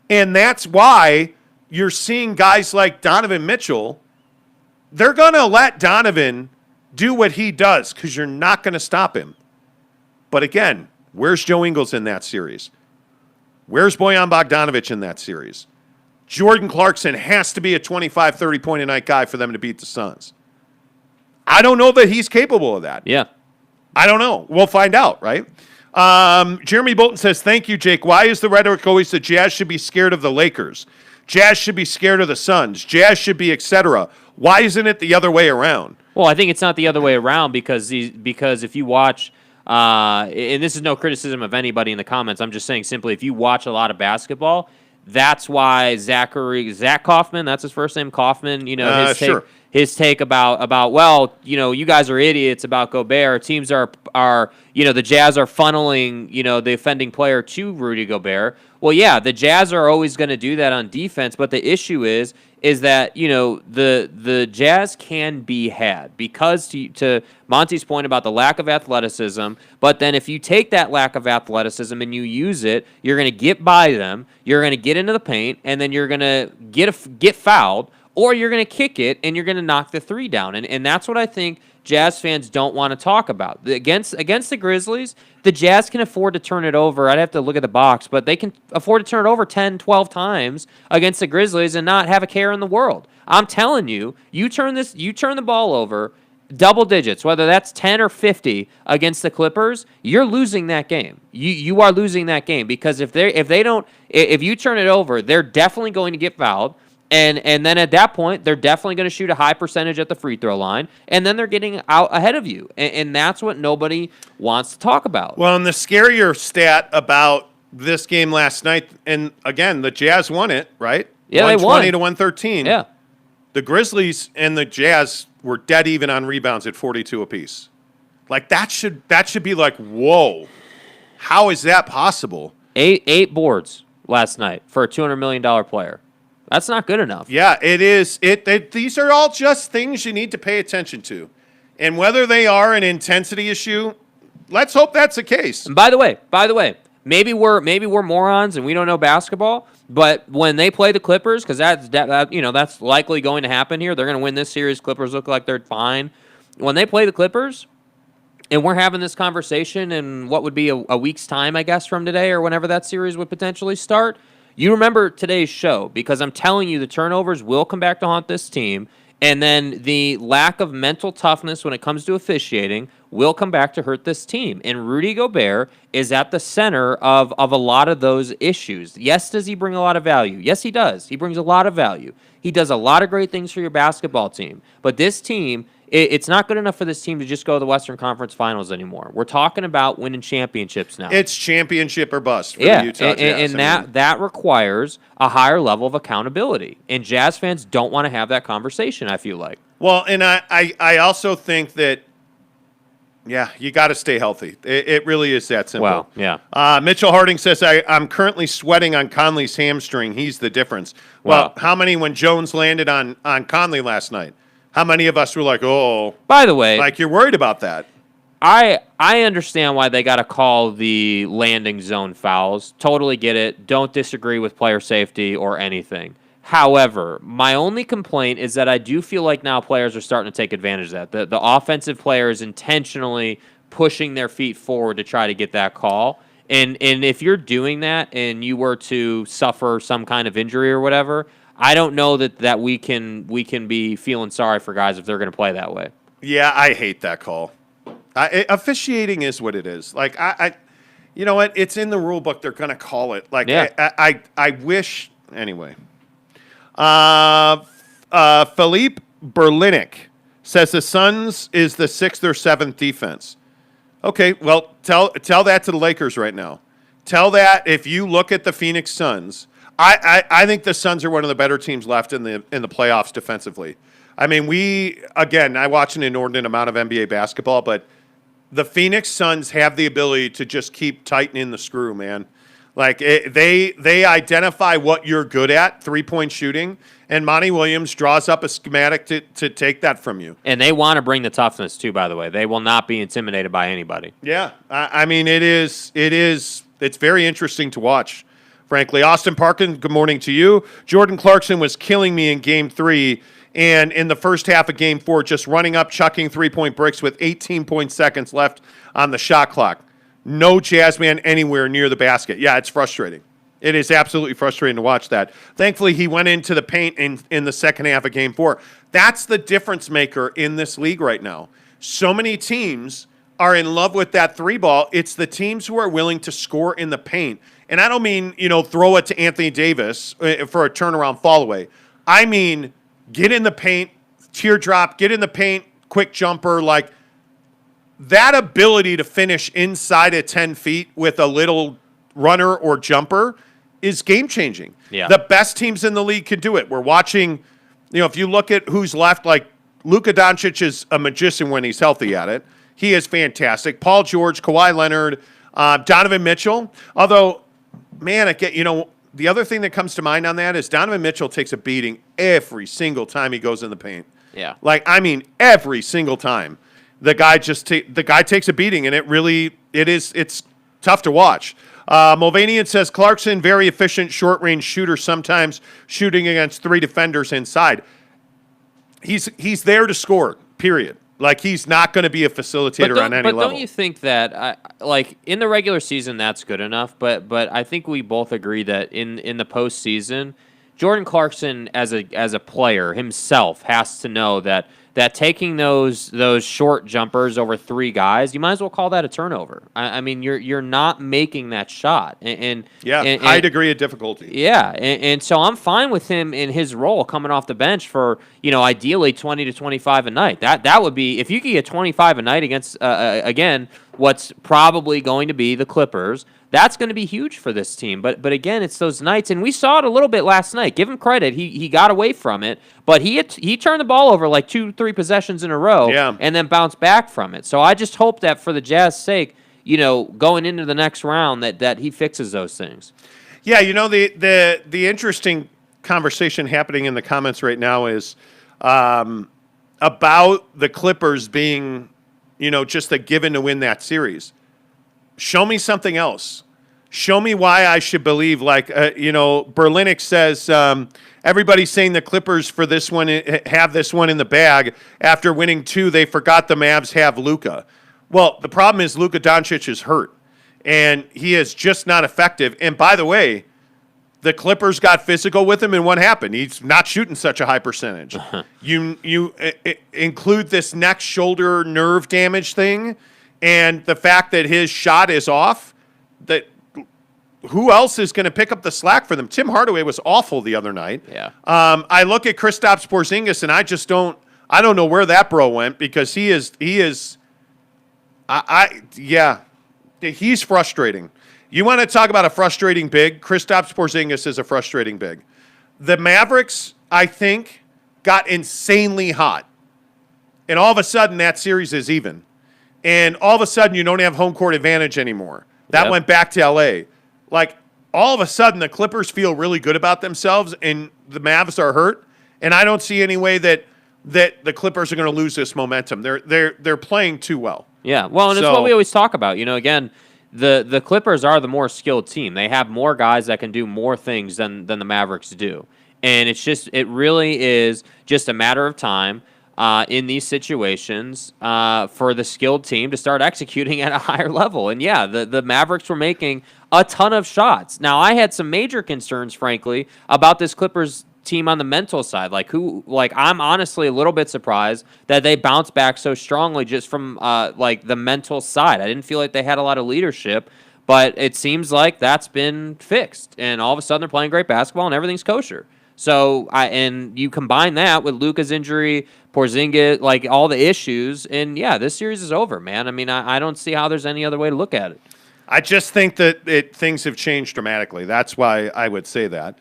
And that's why you're seeing guys like Donovan Mitchell. They're going to let Donovan do what he does because you're not going to stop him. But again, where's Joe Ingles in that series? Where's Bojan Bogdanović in that series? Jordan Clarkson has to be a 25, 30-point-a-night guy for them to beat the Suns. I don't know that he's capable of that. Yeah. I don't know. We'll find out, right? Jeremy Bolton says, thank you, Jake. Why is the rhetoric always that Jazz should be scared of the Lakers? Jazz should be scared of the Suns. Jazz should be, etc. Why isn't it the other way around? Well, I think it's not the other way around because if you watch, and this is no criticism of anybody in the comments, I'm just saying simply if you watch a lot of basketball, that's why Zach Kaufman, that's his first name, Kaufman, his take about well, you guys are idiots about Gobert. Teams are the Jazz are funneling, the offending player to Rudy Gobert. Well, yeah, the Jazz are always going to do that on defense, but the issue is that, the Jazz can be had because to Monty's point about the lack of athleticism, but then if you take that lack of athleticism and you use it, you're going to get by them, you're going to get into the paint, and then you're going to get fouled, or you're going to kick it and you're going to knock the three down. And that's what I think Jazz fans don't want to talk about. Against the Grizzlies, the Jazz can afford to turn it over. I'd have to look at the box, but they can afford to turn it over 10, 12 times against the Grizzlies and not have a care in the world. I'm telling you, you turn the ball over double digits, whether that's 10 or 50 against the Clippers, you're losing that game. You are losing that game because if you turn it over, they're definitely going to get fouled. And then at that point, they're definitely going to shoot a high percentage at the free throw line, and then they're getting out ahead of you. And that's what nobody wants to talk about. Well, and the scarier stat about this game last night, and again, the Jazz won it, right? Yeah, they won. 120 to 113. Yeah. The Grizzlies and the Jazz were dead even on rebounds at 42 apiece. Like, that should be like, whoa, how is that possible? Eight boards last night for a $200 million player. That's not good enough. Yeah, it is. These are all just things you need to pay attention to. And whether they are an intensity issue, let's hope that's the case. And by the way, maybe we're morons and we don't know basketball, but when they play the Clippers, because that's likely going to happen here, they're going to win this series. Clippers look like they're fine. When they play the Clippers, and we're having this conversation in what would be a week's time, I guess, from today or whenever that series would potentially start, you remember today's show because I'm telling you the turnovers will come back to haunt this team, and then the lack of mental toughness when it comes to officiating will come back to hurt this team. And Rudy Gobert is at the center of a lot of those issues. Yes, does he bring a lot of value? Yes, he does. He brings a lot of value. He does a lot of great things for your basketball team. But this team, it's not good enough for this team to just go to the Western Conference Finals anymore. We're talking about winning championships now. It's championship or bust for the Utah Jazz. And that requires a higher level of accountability. And Jazz fans don't want to have that conversation, I feel like. Well, and I also think that, yeah, you got to stay healthy. It really is that simple. Well, yeah. Mitchell Harding says, I'm currently sweating on Conley's hamstring. He's the difference. Well, how many when Jones landed on Conley last night? How many of us were like, oh. By the way. Like, you're worried about that. I understand why they got to call the landing zone fouls. Totally get it. Don't disagree with player safety or anything. However, my only complaint is that I do feel like now players are starting to take advantage of that. The offensive player is intentionally pushing their feet forward to try to get that call. And if you're doing that and you were to suffer some kind of injury or whatever, I don't know that we can be feeling sorry for guys if they're going to play that way. Yeah, I hate that call. Officiating is what it is. Like, you know what? It's in the rule book. They're going to call it. Like, yeah. I wish. Anyway. Philippe Berlinick says the Suns is the 6th or 7th defense. Okay, well, tell that to the Lakers right now. Tell that if you look at the Phoenix Suns, I think the Suns are one of the better teams left in the playoffs defensively. I mean, I watch an inordinate amount of NBA basketball, but the Phoenix Suns have the ability to just keep tightening the screw, man. Like, they identify what you're good at, three-point shooting, and Monty Williams draws up a schematic to take that from you. And they want to bring the toughness, too, by the way. They will not be intimidated by anybody. Yeah. I mean, it's very interesting to watch, frankly. Austin Parkin, good morning to you. Jordan Clarkson was killing me in Game 3, and in the first half of Game 4, just running up, chucking three-point bricks with 18 seconds left on the shot clock. No Jazz man anywhere near the basket. Yeah, it's frustrating. It is absolutely frustrating to watch that. Thankfully, he went into the paint in the second half of Game 4. That's the difference maker in this league right now. So many teams are in love with that three ball. It's the teams who are willing to score in the paint. And I don't mean, throw it to Anthony Davis for a turnaround fall away. I mean, get in the paint, teardrop, get in the paint, quick jumper, like that ability to finish inside of 10 feet with a little runner or jumper is game-changing. Yeah. The best teams in the league can do it. We're watching, if you look at who's left, like Luka Doncic is a magician when he's healthy at it. He is fantastic. Paul George, Kawhi Leonard, Donovan Mitchell. Although, man, the other thing that comes to mind on that is Donovan Mitchell takes a beating every single time he goes in the paint. Yeah. Every single time. The guy takes a beating, and it's tough to watch. Mulvanian says Clarkson, very efficient short-range shooter, sometimes shooting against three defenders inside. he's there to score, period. Like, he's not going to be a facilitator on any level. But don't you think that, like, in the regular season, that's good enough? But I think we both agree that in the postseason, Jordan Clarkson as a player himself has to know that taking those short jumpers over three guys, you might as well call that a turnover. I mean, you're not making that shot, and high degree of difficulty. Yeah, and so I'm fine with him in his role coming off the bench for ideally 20 to 25 a night. That would be, if you could get 25 a night against again what's probably going to be the Clippers. That's going to be huge for this team. But again, it's those nights, and we saw it a little bit last night. Give him credit. He got away from it, but he turned the ball over like 2-3 possessions in a row and then bounced back from it. So I just hope that for the Jazz's sake, going into the next round that he fixes those things. Yeah, the interesting conversation happening in the comments right now is about the Clippers being, just a given to win that series. Show me something else. Show me why I should believe, Berlinick says everybody's saying the Clippers for this one have this one in the bag. After winning 2, they forgot the Mavs have Luka. Well, the problem is Luka Doncic is hurt, and he is just not effective. And by the way, the Clippers got physical with him, and what happened? He's not shooting such a high percentage. You include this neck shoulder nerve damage thing, and the fact that his shot is off, that who else is going to pick up the slack for them? Tim Hardaway was awful the other night. Yeah. I look at Kristaps Porzingis, and I don't know where that bro went, because he's frustrating. You want to talk about a frustrating big? Kristaps Porzingis is a frustrating big. The Mavericks, I think, got insanely hot, and all of a sudden that series is even. And all of a sudden, you don't have home court advantage anymore. That went back to L.A. Like, all of a sudden, the Clippers feel really good about themselves, and the Mavs are hurt. And I don't see any way that the Clippers are going to lose this momentum. They're playing too well. Yeah, well, and it's what we always talk about. Again, the Clippers are the more skilled team. They have more guys that can do more things than the Mavericks do. And it really is just a matter of time. In these situations for the skilled team to start executing at a higher level. And yeah, the Mavericks were making a ton of shots. Now, I had some major concerns, frankly, about this Clippers team on the mental side. I'm honestly a little bit surprised that they bounced back so strongly just from the mental side. I didn't feel like they had a lot of leadership, but it seems like that's been fixed. And all of a sudden they're playing great basketball and everything's kosher. So, and you combine that with Luka's injury, Porzingis, all the issues, and yeah, this series is over, man. I mean, I don't see how there's any other way to look at it. I just think that things have changed dramatically. That's why I would say that.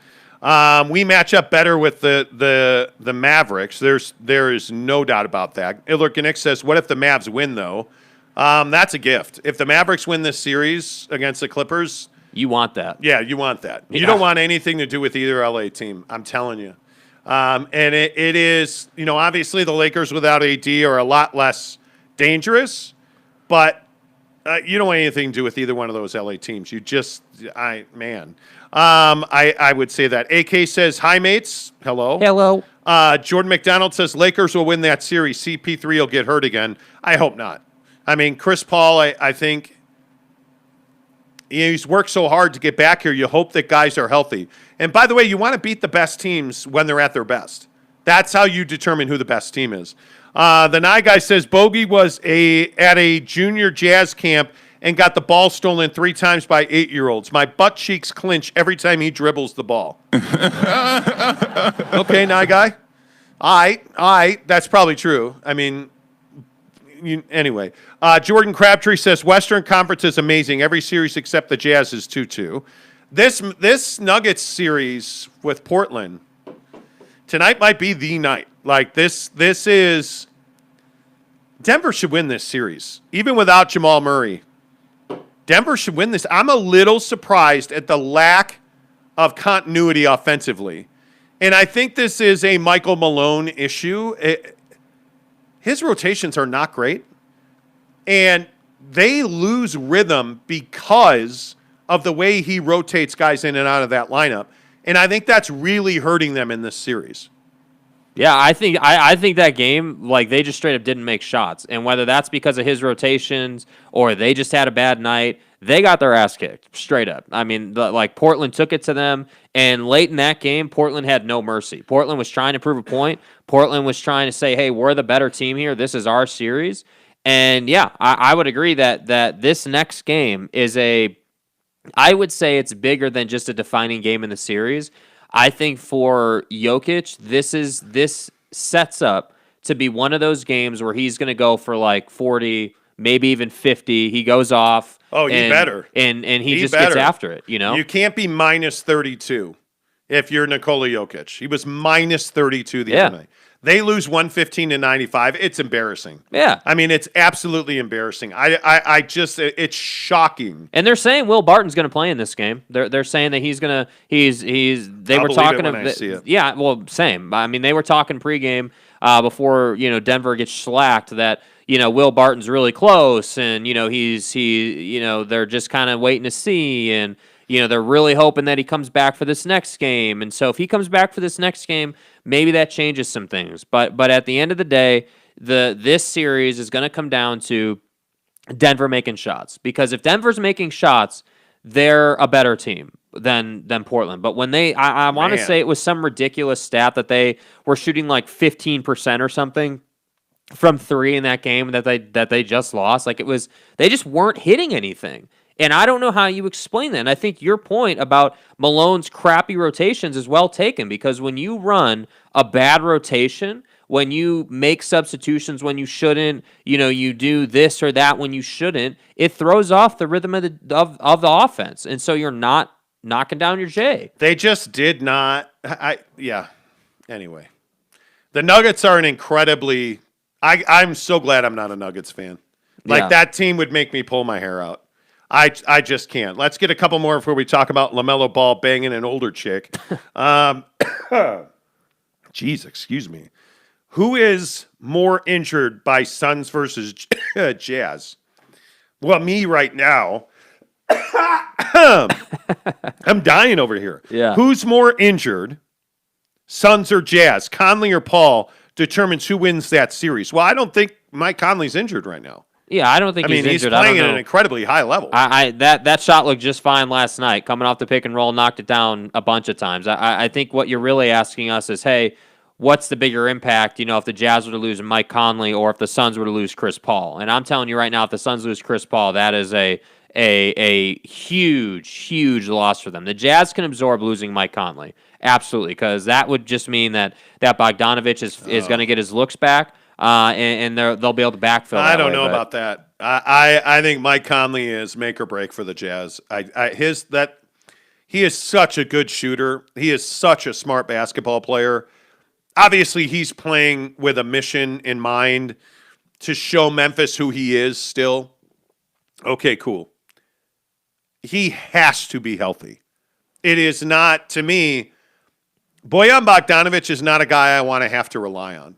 We match up better with the Mavericks. There is no doubt about that. Illerkinick says, what if the Mavs win, though? That's a gift. If the Mavericks win this series against the Clippers, you want that. Yeah, you want that. Yeah. You don't want anything to do with either LA team, I'm telling you. And it is, obviously the Lakers without AD are a lot less dangerous, but you don't want anything to do with either one of those LA teams. I would say that. AK says, hi, mates. Hello. Hello. Jordan McDonald says, Lakers will win that series. CP3 will get hurt again. I hope not. I mean, Chris Paul, I think, he's worked so hard to get back here. You hope that guys are healthy. And by the way, you want to beat the best teams when they're at their best. That's how you determine who the best team is. The Nye guy says Bogey was at a junior Jazz camp and got the ball stolen 3 times by 8-year-olds. My butt cheeks clench every time he dribbles the ball. Okay, Nye guy. All right. That's probably true. I mean, anyway. Jordan Crabtree says Western Conference is amazing. Every series except the Jazz is 2-2. This Nuggets series with Portland tonight might be the night. This is Denver should win this series, even without Jamal Murray. Denver should win this. I'm a little surprised at the lack of continuity offensively, and I think this is a Michael Malone issue. His rotations are not great. And they lose rhythm because of the way he rotates guys in and out of that lineup. And I think that's really hurting them in this series. Yeah, I think that game, like, they just straight up didn't make shots. And whether that's because of his rotations or they just had a bad night, they got their ass kicked straight up. I mean, like, Portland took it to them, and late in that game, Portland had no mercy. Portland was trying to prove a point. Portland was trying to say, hey, we're the better team here. This is our series. And yeah, I would agree that this next game is I would say it's bigger than just a defining game in the series. I think for Jokic, this sets up to be one of those games where he's going to go for like 40, maybe even 50. He goes off. Oh, he better. And he just gets after it, you know? You can't be minus 32 if you're Nikola Jokic. He was minus 32 the other night. They lose 115-95. It's embarrassing. Yeah. I mean, it's absolutely embarrassing. I just, it's shocking. And they're saying Will Barton's going to play in this game. They're saying that he's going to, they were talking I see it. Yeah, well, same. I mean, they were talking pregame before, Denver gets slacked that, Will Barton's really close and, they're just kind of waiting to see and, they're really hoping that he comes back for this next game. And so if he comes back for this next game, maybe that changes some things. But at the end of the day, this series is going to come down to Denver making shots. Because if Denver's making shots, they're a better team than Portland. But when I want to say it was some ridiculous stat that they were shooting like 15% or something from three in that game that they just lost. Like they just weren't hitting anything. And I don't know how you explain that. And I think your point about Malone's crappy rotations is well taken because when you run a bad rotation, when you make substitutions when you shouldn't, you do this or that when you shouldn't, it throws off the rhythm of the offense. And so you're not knocking down your J. They just did not. Anyway, the Nuggets are an incredibly. I'm so glad I'm not a Nuggets fan. That team would make me pull my hair out. I just can't. Let's get a couple more before we talk about LaMelo Ball banging an older chick. Jeez, excuse me. Who is more injured by Suns versus Jazz? Well, me right now. I'm dying over here. Yeah. Who's more injured, Suns or Jazz? Conley or Paul determines who wins that series. Well, I don't think Mike Conley's injured right now. Yeah, I don't think he's injured. He's playing at an incredibly high level. That shot looked just fine last night. Coming off the pick and roll, knocked it down a bunch of times. I think what you're really asking us is, hey, what's the bigger impact, if the Jazz were to lose Mike Conley or if the Suns were to lose Chris Paul? And I'm telling you right now, if the Suns lose Chris Paul, that is a huge, huge loss for them. The Jazz can absorb losing Mike Conley. Absolutely, because that would just mean that Bogdanovich is going to get his looks back. And they'll be able to backfill. I don't know about that. I think Mike Conley is make or break for the Jazz. He is such a good shooter. He is such a smart basketball player. Obviously, he's playing with a mission in mind to show Memphis who he is still. Okay, cool. He has to be healthy. It is not, to me, Bojan Bogdanović is not a guy I want to have to rely on.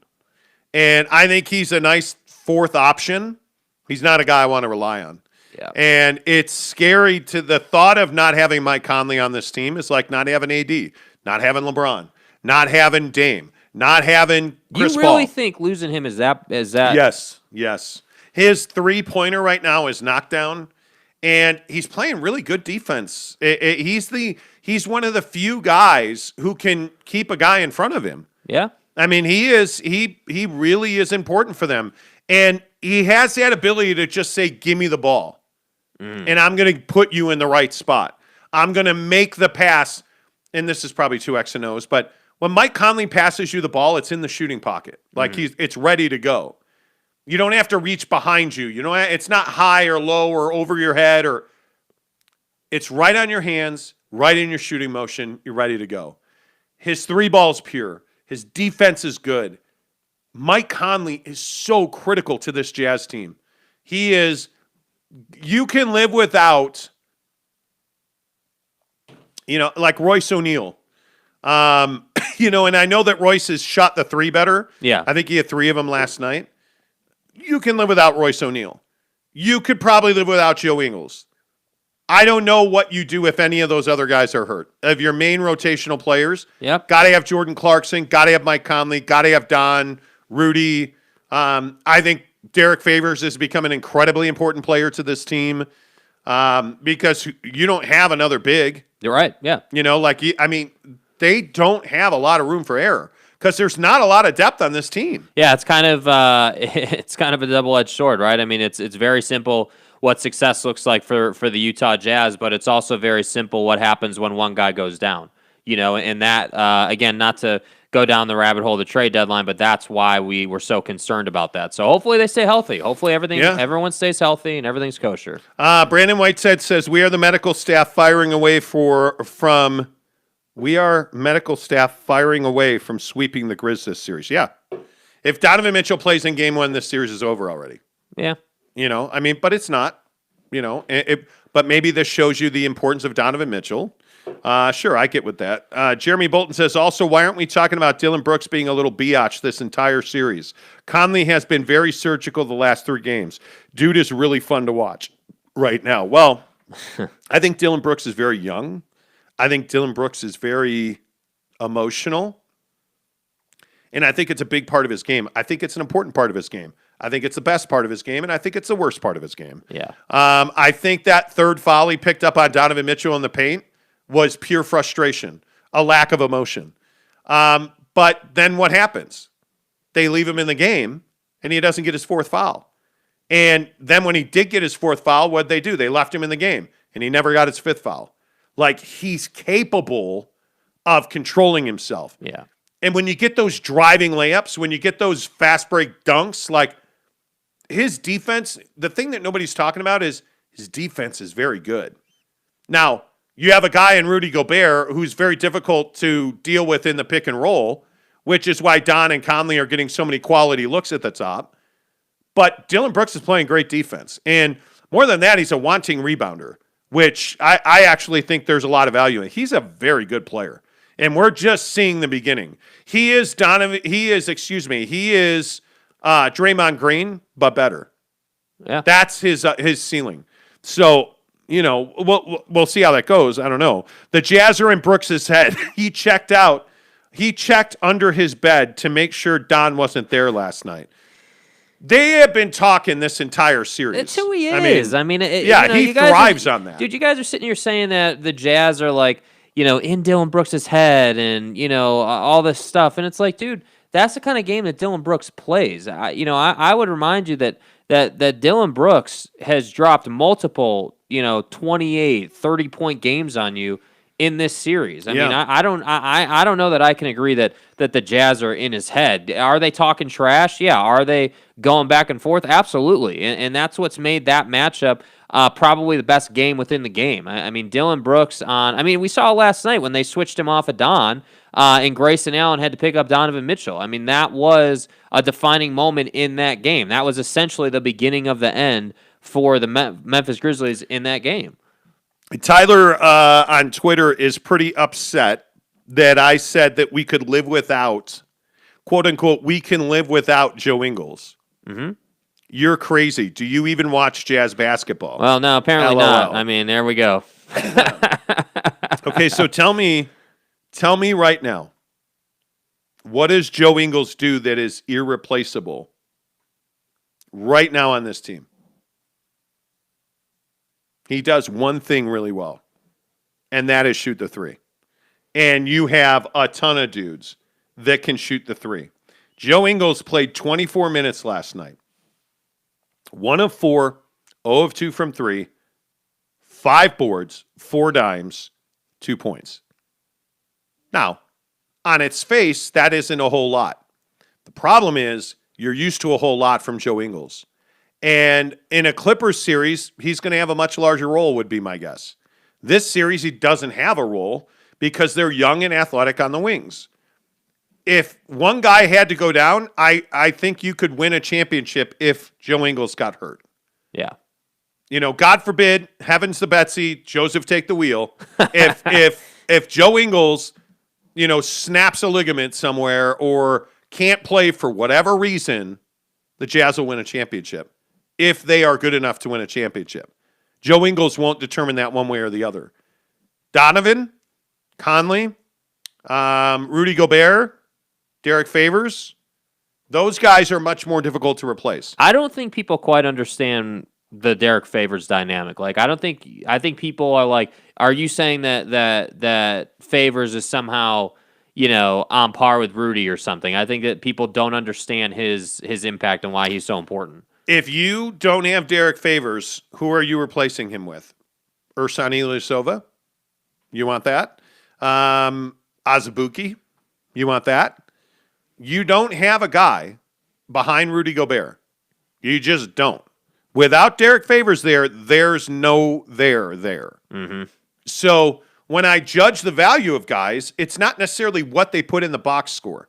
And I think he's a nice fourth option. He's not a guy I want to rely on. Yeah. And it's scary to the thought of not having Mike Conley on this team is like not having AD, not having LeBron, not having Dame, not having Chris Paul. You really think losing him is that? Yes. His three-pointer right now is knockdown, and he's playing really good defense. He's one of the few guys who can keep a guy in front of him. Yeah. I mean, he really is important for them. And he has that ability to just say, give me the ball. And I'm going to put you in the right spot. I'm going to make the pass. And this is probably two X and O's, but when Mike Conley passes you the ball, it's in the shooting pocket. Like it's ready to go. You don't have to reach behind you. It's not high or low or over your head it's right on your hands, right in your shooting motion. You're ready to go. His three ball's pure. His defense is good. Mike Conley is so critical to this Jazz team. He is, you can live without, like Royce O'Neal. And I know that Royce has shot the three better. Yeah. I think he had 3 of them last night. You can live without Royce O'Neal. You could probably live without Joe Ingles. I don't know what you do if any of those other guys are hurt. Of your main rotational players, Yep. got to have Jordan Clarkson, got to have Mike Conley, got to have Don, Rudy. I think Derek Favors has become an incredibly important player to this team because you don't have another big. You're right. Yeah. They don't have a lot of room for error because there's not a lot of depth on this team. Yeah, it's kind of a double-edged sword, right? I mean, it's very simple what success looks like for the Utah Jazz, but it's also very simple what happens when one guy goes down. And that again, not to go down the rabbit hole of the trade deadline, but that's why we were so concerned about that. So hopefully they stay healthy. Hopefully everyone stays healthy and everything's kosher. Brandon Whiteside says we are the medical staff firing away from sweeping the Grizz this series. Yeah. If Donovan Mitchell plays in game 1, this series is over already. Yeah. But it's not, but maybe this shows you the importance of Donovan Mitchell. Sure, I get with that. Jeremy Bolton says, also, why aren't we talking about Dylan Brooks being a little biatch this entire series? Conley has been very surgical the last 3 games. Dude is really fun to watch right now. Well, I think Dylan Brooks is very young. I think Dylan Brooks is very emotional. And I think it's a big part of his game. I think it's an important part of his game. I think it's the best part of his game, and I think it's the worst part of his game. Yeah. I think that third foul he picked up on Donovan Mitchell in the paint was pure frustration, a lack of emotion. But then what happens? They leave him in the game, and he doesn't get his 4th foul. And then when he did get his 4th foul, what'd they do? They left him in the game, and he never got his 5th foul. Like, he's capable of controlling himself. Yeah. And when you get those driving layups, when you get those fast break dunks, like his defense, the thing that nobody's talking about is his defense is very good. Now, you have a guy in Rudy Gobert who's very difficult to deal with in the pick and roll, which is why Don and Conley are getting so many quality looks at the top. But Dylan Brooks is playing great defense. And more than that, he's a wanting rebounder, which I actually think there's a lot of value in. He's a very good player. And we're just seeing the beginning. He is Draymond Green, but better. Yeah. That's his ceiling. So, we'll see how that goes. I don't know. The Jazz are in Brooks' head. He checked out. He checked under his bed to make sure Don wasn't there last night. They have been talking this entire series. It's who he is. He thrives on that. Dude, you guys are sitting here saying that the Jazz are like, in Dylan Brooks' head and, all this stuff. And it's like, dude, that's the kind of game that Dylan Brooks plays. I would remind you that Dylan Brooks has dropped multiple, 28, 30-point games on you in this series. I mean, I don't know that I can agree that the Jazz are in his head. Are they talking trash? Yeah. Are they going back and forth? Absolutely. And that's what's made that matchup probably the best game within the game. I mean, Dylan Brooks we saw last night when they switched him off of Don and Grayson Allen had to pick up Donovan Mitchell. I mean, that was a defining moment in that game. That was essentially the beginning of the end for the Memphis Grizzlies in that game. Tyler on Twitter is pretty upset that I said that we could live without, quote unquote, we can live without Joe Ingles. Mm-hmm. You're crazy. Do you even watch Jazz basketball? Well, no, apparently LOL. not. I mean, there we go. Okay, so tell me right now, what does Joe Ingles do that is irreplaceable right now on this team? He does one thing really well, and that is shoot the 3. And you have a ton of dudes that can shoot the 3. Joe Ingles played 24 minutes last night. 1 of 4, 0 of 2 from 3, 5 boards, 4 dimes, 2 points. Now, on its face, that isn't a whole lot. The problem is you're used to a whole lot from Joe Ingles. And in a Clippers series, he's going to have a much larger role, would be my guess. This series, he doesn't have a role because they're young and athletic on the wings. If one guy had to go down, I think you could win a championship if Joe Ingles got hurt. Yeah. God forbid, heavens to Betsy, Joseph take the wheel. If Joe Ingles, snaps a ligament somewhere or can't play for whatever reason, the Jazz will win a championship if they are good enough to win a championship. Joe Ingles won't determine that one way or the other. Donovan, Conley, Rudy Gobert, Derek Favors, those guys are much more difficult to replace. I don't think people quite understand the Derek Favors dynamic. Like, I think people are like, are you saying that Favors is somehow, on par with Rudy or something? I think that people don't understand his impact and why he's so important. If you don't have Derek Favors, who are you replacing him with? Ersan Ilyasova? You want that? Azubuike? You want that? You don't have a guy behind Rudy Gobert. You just don't. Without Derek Favors there's no there. Mm-hmm. So when I judge the value of guys, it's not necessarily what they put in the box score.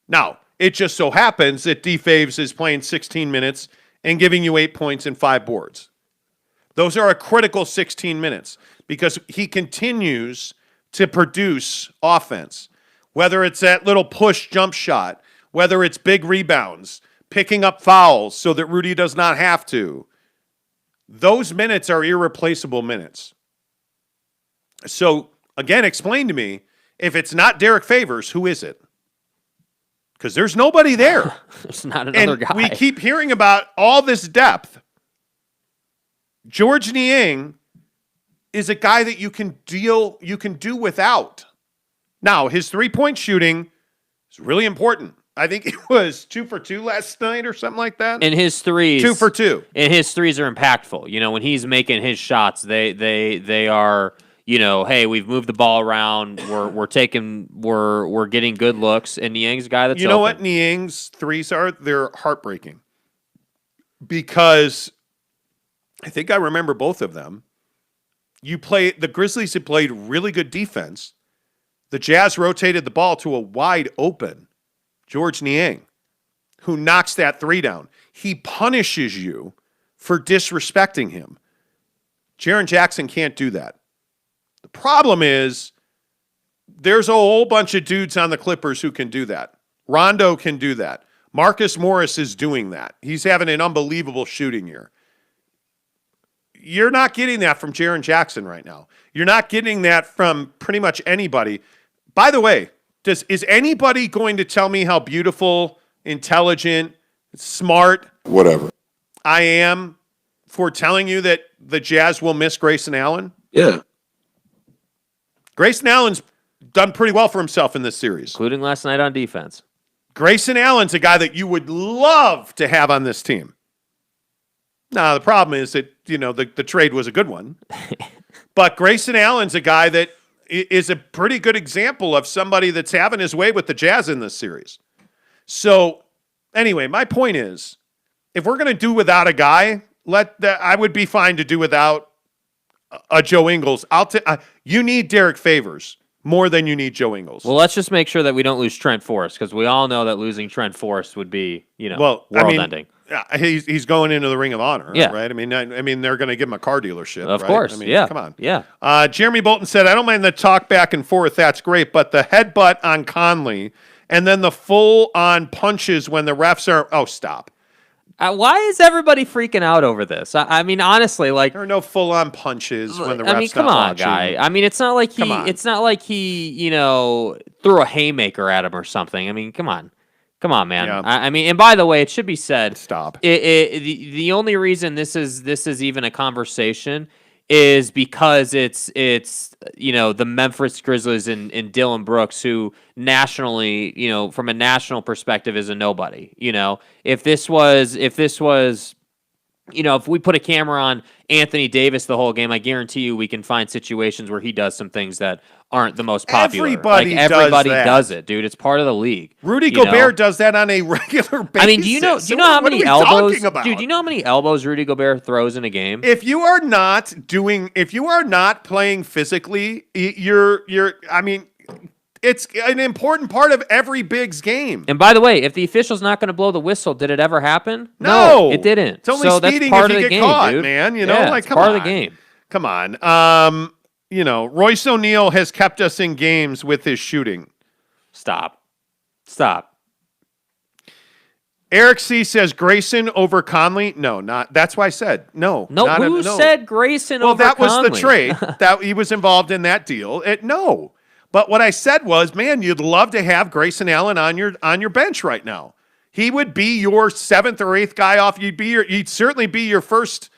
Now, it just so happens that D. Faves is playing 16 minutes and giving you 8 points and 5 boards. Those are a critical 16 minutes because he continues to produce offense. Whether it's that little push jump shot, whether it's big rebounds, picking up fouls so that Rudy does not have to. Those minutes are irreplaceable minutes. So, again, explain to me, if it's not Derek Favors, who is it? Because there's nobody there. There's not another guy. We keep hearing about all this depth. George Niang is a guy that you can do without. Now, his three-point shooting is really important. I think it was 2 for 2 last night or something like that. And his threes, 2 for 2. And his threes are impactful. When he's making his shots, they are, hey, we've moved the ball around. We're getting good looks. And Niang's a guy that's open. What Niang's threes are? They're heartbreaking. Because I think I remember both of them. The Grizzlies had played really good defense. The Jazz rotated the ball to a wide open George Niang, who knocks that three down. He punishes you for disrespecting him. Jaren Jackson can't do that. The problem is there's a whole bunch of dudes on the Clippers who can do that. Rondo can do that. Marcus Morris is doing that. He's having an unbelievable shooting year. You're not getting that from Jaren Jackson right now. You're not getting that from pretty much anybody. By the way, is anybody going to tell me how beautiful, intelligent, smart, Whatever. I am for telling you that the Jazz will miss Grayson Allen? Yeah. Grayson Allen's done pretty well for himself in this series. Including last night on defense. Grayson Allen's a guy that you would love to have on this team. Now, the problem is that, the trade was a good one. But Grayson Allen's a guy that is a pretty good example of somebody that's having his way with the Jazz in this series. So, anyway, my point is, if we're going to do without a guy, I would be fine to do without a Joe Ingles. You need Derek Favors more than you need Joe Ingles. Well, let's just make sure that we don't lose Trent Forrest, because we all know that losing Trent Forrest would be, world-ending. He's going into the Ring of Honor, yeah. Right? I mean, they're going to give him a car dealership, of right? course. Yeah, come on, yeah. Jeremy Bolton said, "I don't mind the talk back and forth. That's great, but the headbutt on Conley and then the full-on punches when the refs are stop." Why is everybody freaking out over this? I mean, honestly, like there are no full-on punches when the refs. I mean, come on, guy. I mean, it's not like he threw a haymaker at him or something. I mean, come on. Come on, man. Yeah. I mean, and by the way, it should be said. Stop. The only reason this is even a conversation is because it's the Memphis Grizzlies and Dillon Brooks, who nationally, from a national perspective, is a nobody. If we put a camera on Anthony Davis the whole game, I guarantee you we can find situations where he does some things that aren't the most popular. Everybody does it, dude. It's part of the league. Rudy Gobert does that on a regular basis. I mean, do you know how many elbows? Dude, do you know how many elbows Rudy Gobert throws in a game? If you are not playing physically, it's an important part of every Bigs game. And by the way, if the official's not going to blow the whistle, did it ever happen? No, it didn't. It's only speeding if you get caught, dude. Man. It's part of the game. Come on. Royce O'Neal has kept us in games with his shooting. Stop. Eric C says Grayson over Conley. No, not. That's why I said no. No, who said Grayson over Conley? Well, that was the trade. That he was involved in that deal. No. But what I said was, man, you'd love to have Grayson Allen on your bench right now. He would be your 7th or 8th guy off. You'd certainly be your first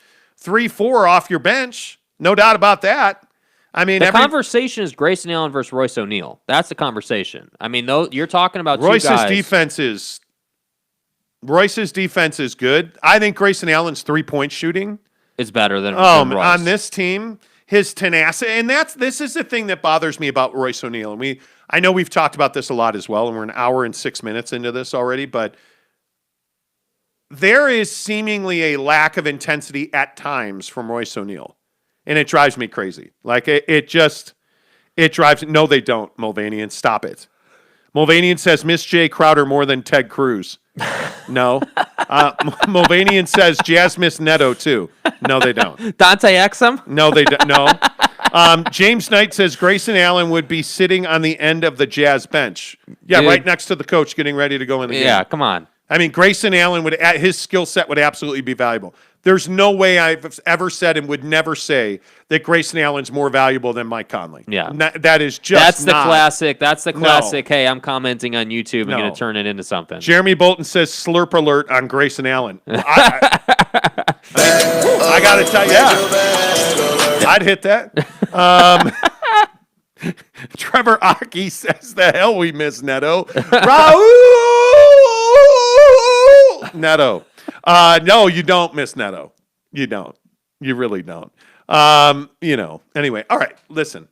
3-4 off your bench. No doubt about that. I mean, the conversation is Grayson Allen versus Royce O'Neal. That's the conversation. I mean, you're talking about Royce's two guys. Royce's defense is good. I think Grayson Allen's 3-point shooting is better than Royce. On this team. His tenacity, and this is the thing that bothers me about Royce O'Neal. And I know we've talked about this a lot as well, and we're an hour and 6 minutes into this already, but there is seemingly a lack of intensity at times from Royce O'Neal, and it drives me crazy. Like it drives. No, they don't. Mulvanian, stop it. Mulvanian says Miss J Crowder more than Ted Cruz. No. Mulvanian says Jazz miss Neto too. No, they don't. Dante Exum? No, they don't. No. James Knight says Grayson Allen would be sitting on the end of the Jazz bench. Yeah, dude, right next to the coach getting ready to go in the game. Yeah, come on. I mean, Grayson Allen his skill set would absolutely be valuable. There's no way I've ever said and would never say that Grayson Allen's more valuable than Mike Conley. Yeah. That is just That's the classic. That's the classic, hey, I'm commenting on YouTube and going to turn it into something. Jeremy Bolton says slurp alert on Grayson Allen. I got to tell you, I'd hit that. Trevor Aki says, the hell we miss Neto. Raul Neto. No, you don't miss Neto. You don't. You really don't. Anyway. All right. Listen.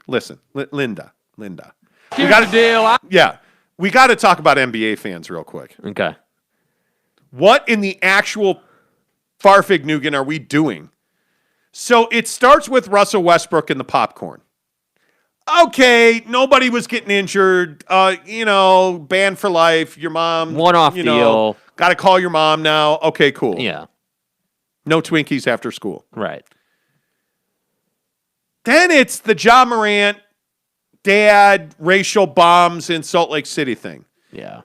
Linda. We got a deal. Yeah. We got to talk about NBA fans real quick. Okay. What in the actual Farfignugan are we doing? So it starts with Russell Westbrook and the popcorn. Okay, nobody was getting injured. Banned for life. Your mom. One-off deal. Got to call your mom now. Okay, cool. Yeah. No Twinkies after school. Right. Then it's the Ja Morant dad racial bombs in Salt Lake City thing. Yeah.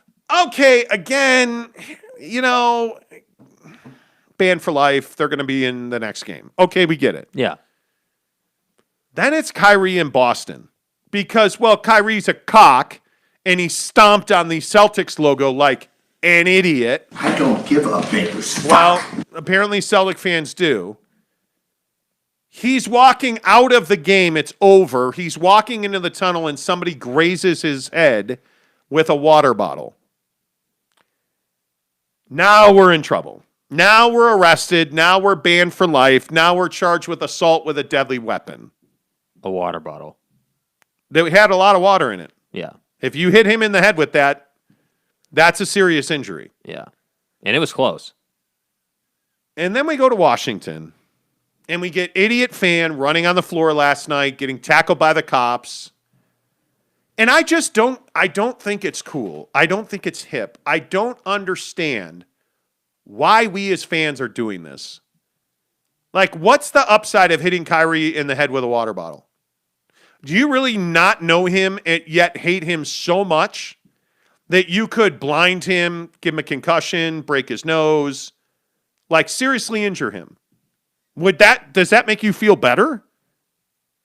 Okay, again, banned for life. They're going to be in the next game. Okay, we get it. Yeah. Then it's Kyrie in Boston because, Kyrie's a cock and he stomped on the Celtics logo like an idiot. I don't give a Baker's fuck. Well, apparently Celtic fans do. He's walking out of the game. It's over. He's walking into the tunnel and somebody grazes his head with a water bottle. Now we're in trouble. Now we're arrested. Now we're banned for life. Now we're charged with assault with a deadly weapon. A water bottle. They had a lot of water in it. Yeah. If you hit him in the head with that, that's a serious injury. Yeah. And it was close. And then we go to Washington, and we get idiot fan running on the floor last night, getting tackled by the cops. And I don't think it's cool. I don't think it's hip. I don't understand why we as fans are doing this. Like, what's the upside of hitting Kyrie in the head with a water bottle? Do you really not know him and yet hate him so much that you could blind him, give him a concussion, break his nose, like seriously injure him? Does that make you feel better?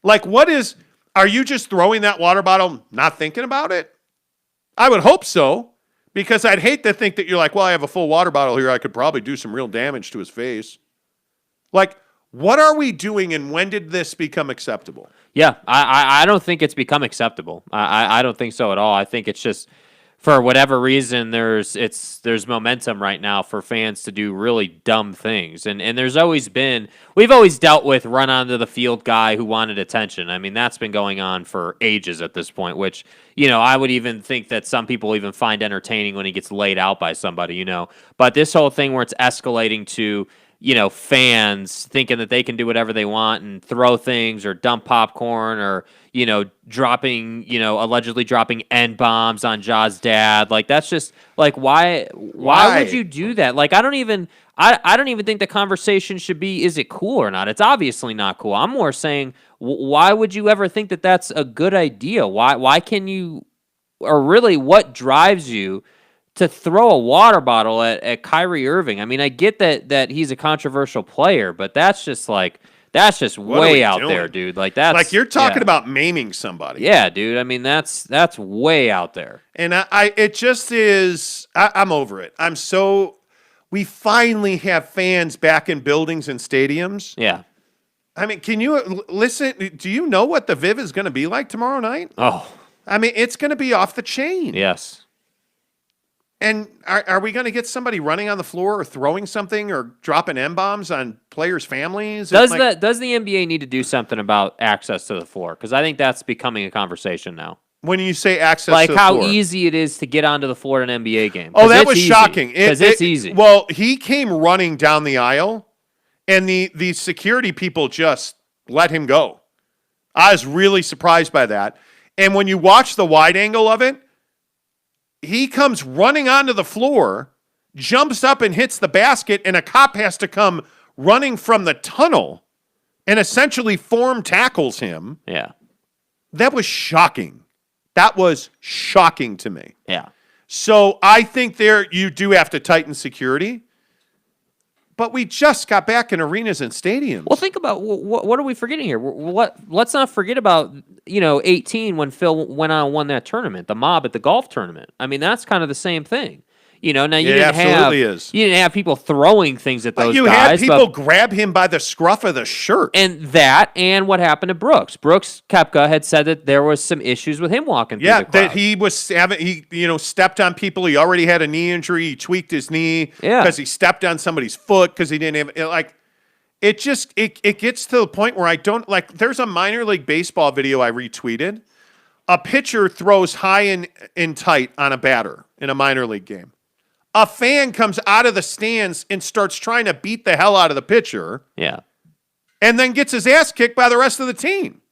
Like, are you just throwing that water bottle, not thinking about it? I would hope so, because I'd hate to think that you're like, I have a full water bottle here. I could probably do some real damage to his face. Like, what are we doing, and when did this become acceptable? Yeah, I don't think it's become acceptable. I don't think so at all. I think it's just, for whatever reason, there's momentum right now for fans to do really dumb things. And we've always dealt with run onto the field guy who wanted attention. I mean, that's been going on for ages at this point, which, I would even think that some people even find entertaining when he gets laid out by somebody, But this whole thing where it's escalating to, fans thinking that they can do whatever they want and throw things or dump popcorn or, allegedly dropping N-bombs on Ja's dad. Like, that's just, like, why would you do that? Like, I don't even think the conversation should be, is it cool or not? It's obviously not cool. I'm more saying, why would you ever think that that's a good idea? Why can you, or really what drives you to throw a water bottle at Kyrie Irving. I mean, I get that he's a controversial player, but that's just way out there, dude. Like that's like you're talking about maiming somebody. Yeah, dude. I mean, that's way out there. And it just is. I'm over it. We finally have fans back in buildings and stadiums. Yeah. I mean, can you listen? Do you know what the Viv is going to be like tomorrow night? Oh, I mean, it's going to be off the chain. yes. And are we going to get somebody running on the floor or throwing something or dropping M-bombs on players' families? Does the NBA need to do something about access to the floor? Because I think that's becoming a conversation now. When you say access like to the how floor. easy it is to get onto the floor at an NBA game. Oh, that was shocking. Because it's easy. Well, he came running down the aisle, and the security people just let him go. I was really surprised by that. And when you watch the wide angle of it, he comes running onto the floor, jumps up and hits the basket, and a cop has to come running from the tunnel and essentially form tackles him. Yeah. That was shocking. That was shocking to me. Yeah. So I think you do have to tighten security. But we just got back in arenas and stadiums. Well, think about what are we forgetting here? Let's not forget about 18 when Phil went on and won that tournament, the mob at the golf tournament. I mean, that's kind of the same thing. Now you didn't have people throwing things at those guys. You had people grab him by the scruff of the shirt. And what happened to Brooks? Brooks Koepka had said that there was some issues with him walking through the crowd. That he stepped on people. He already had a knee injury. He tweaked his knee because he stepped on somebody's foot because he didn't have it gets to the point where I don't there's a minor league baseball video I retweeted. A pitcher throws high and tight on a batter in a minor league game. A fan comes out of the stands and starts trying to beat the hell out of the pitcher. Yeah. And then gets his ass kicked by the rest of the team.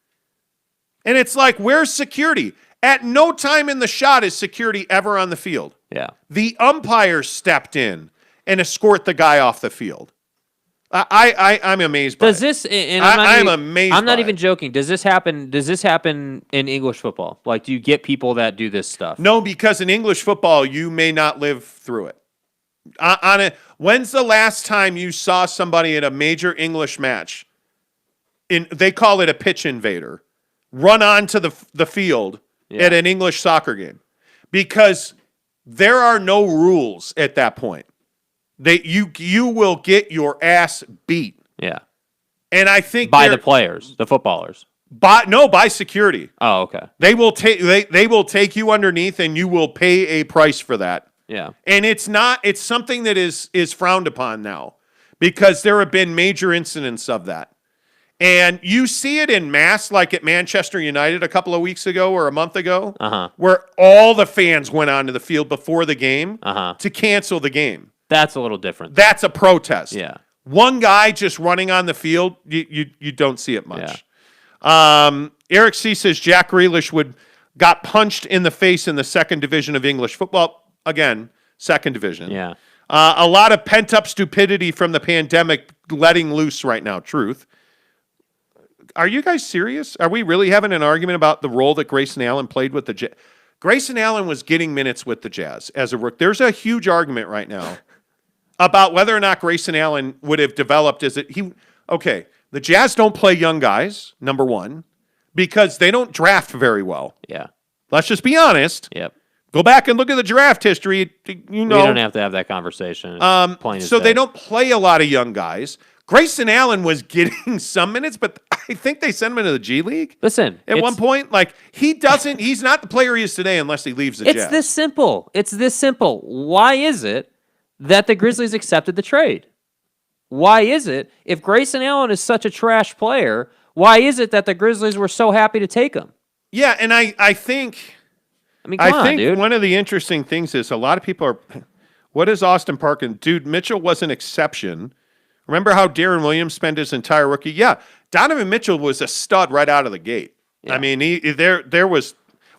And it's like, where's security? At no time in the shot is security ever on the field. Yeah. The umpire stepped in and escort the guy off the field. I'm amazed by it. I'm amazed. I'm not even joking. Does this happen in English football? Like, do you get people that do this stuff? No, because in English football, you may not live through it. When's the last time you saw somebody at a major English match? They call it a pitch invader. Run onto the field at an English soccer game, because there are no rules at that point. You will get your ass beat. Yeah. And I think by the players, the footballers. By security. Oh, okay. They will take you underneath, and you will pay a price for that. Yeah. And it's something that is frowned upon now, because there have been major incidents of that. And you see it in mass, like at Manchester United a couple of weeks ago or a month ago, where all the fans went onto the field before the game to cancel the game. That's a little different. That's a protest. Yeah. One guy just running on the field, you don't see it much. Yeah. Eric C. says Jack Grealish got punched in the face in the second division of English football. Again, second division. Yeah. A lot of pent-up stupidity from the pandemic letting loose right now. Truth. Are you guys serious? Are we really having an argument about the role that Grayson Allen played with the Jazz? Grayson Allen was getting minutes with the Jazz as a rookie. There's a huge argument right now about whether or not Grayson Allen would have developed okay, the Jazz don't play young guys, number one, because they don't draft very well. Yeah. Let's just be honest. Yep. Go back and look at the draft history. We don't have to have that conversation. So they don't play a lot of young guys. Grayson Allen was getting some minutes, but I think they sent him into the G League. Listen, at one point, he's not the player he is today unless he leaves the Jazz. It's this simple. Why is it that the Grizzlies accepted the trade? Why is it, if Grayson Allen is such a trash player, why is it that the Grizzlies were so happy to take him? Yeah, and I think dude. One of the interesting things is a lot of people are, what is Austin Parkin? Dude, Mitchell was an exception. Remember how Darren Williams spent his entire rookie? Yeah, Donovan Mitchell was a stud right out of the gate. Yeah. I mean,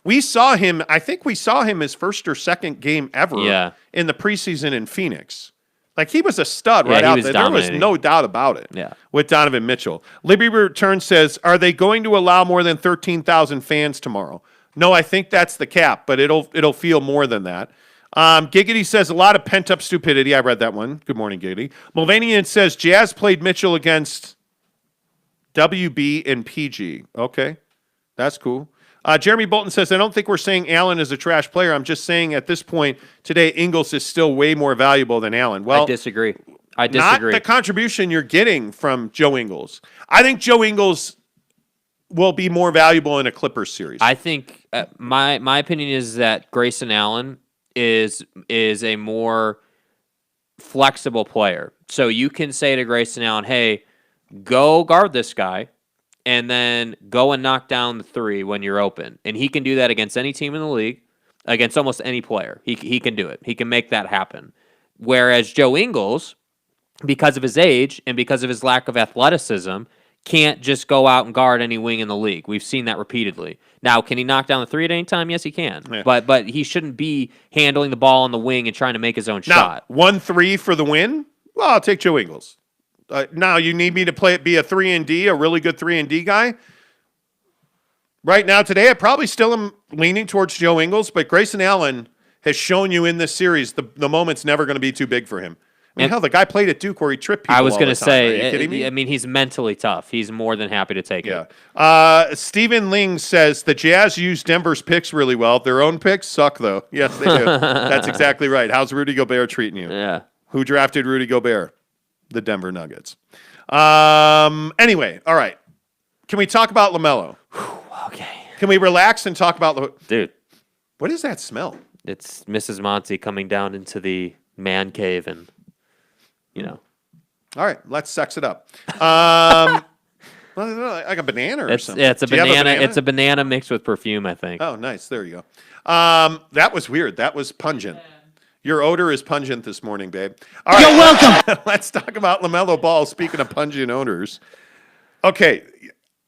we saw him, I think we saw him his first or second game ever in the preseason in Phoenix. Like, he was a stud right out there. There was no doubt about it with Donovan Mitchell. Libby Return says, are they going to allow more than 13,000 fans tomorrow? No, I think that's the cap, but it'll feel more than that. Giggity says a lot of pent-up stupidity. I read that one. Good morning, Giggity. Mulvanian says Jazz played Mitchell against WB and PG. Okay, that's cool. Jeremy Bolton says, I don't think we're saying Allen is a trash player. I'm just saying at this point today, Ingles is still way more valuable than Allen. Well, I disagree. Not the contribution you're getting from Joe Ingles. I think Joe Ingles will be more valuable in a Clippers series. I think my opinion is that Grayson Allen is a more flexible player. So you can say to Grayson Allen, hey, go guard this guy, and then go and knock down the three when you're open. And he can do that against any team in the league, against almost any player. He can do it. He can make that happen. Whereas Joe Ingles, because of his age and because of his lack of athleticism, can't just go out and guard any wing in the league. We've seen that repeatedly. Now, can he knock down the three at any time? Yes, he can. Yeah. But he shouldn't be handling the ball on the wing and trying to make his own shot. 1-3 for the win? Well, I'll take Joe Ingles. Now, you need me to be a 3-and-D, a really good 3-and-D guy? Right now, today, I probably still am leaning towards Joe Ingles, but Grayson Allen has shown you in this series the moment's never going to be too big for him. I mean, hell, the guy played at Duke where he tripped people. I was going to say, are you kidding me? I mean, he's mentally tough. He's more than happy to take it. Stephen Ling says the Jazz use Denver's picks really well. Their own picks suck, though. Yes, they do. That's exactly right. How's Rudy Gobert treating you? Yeah. Who drafted Rudy Gobert? The Denver Nuggets. Anyway, all right. Can we talk about LaMelo? Okay. Can we relax and talk about Dude. What is that smell? It's Mrs. Monty coming down into the man cave and, All right, let's sex it up. Like a banana or something. Yeah, it's a banana. It's a banana mixed with perfume, I think. Oh, nice. There you go. That was weird. That was pungent. Your odor is pungent this morning, babe. All right, You're welcome. Let's talk about LaMelo Ball. Speaking of pungent odors. Okay,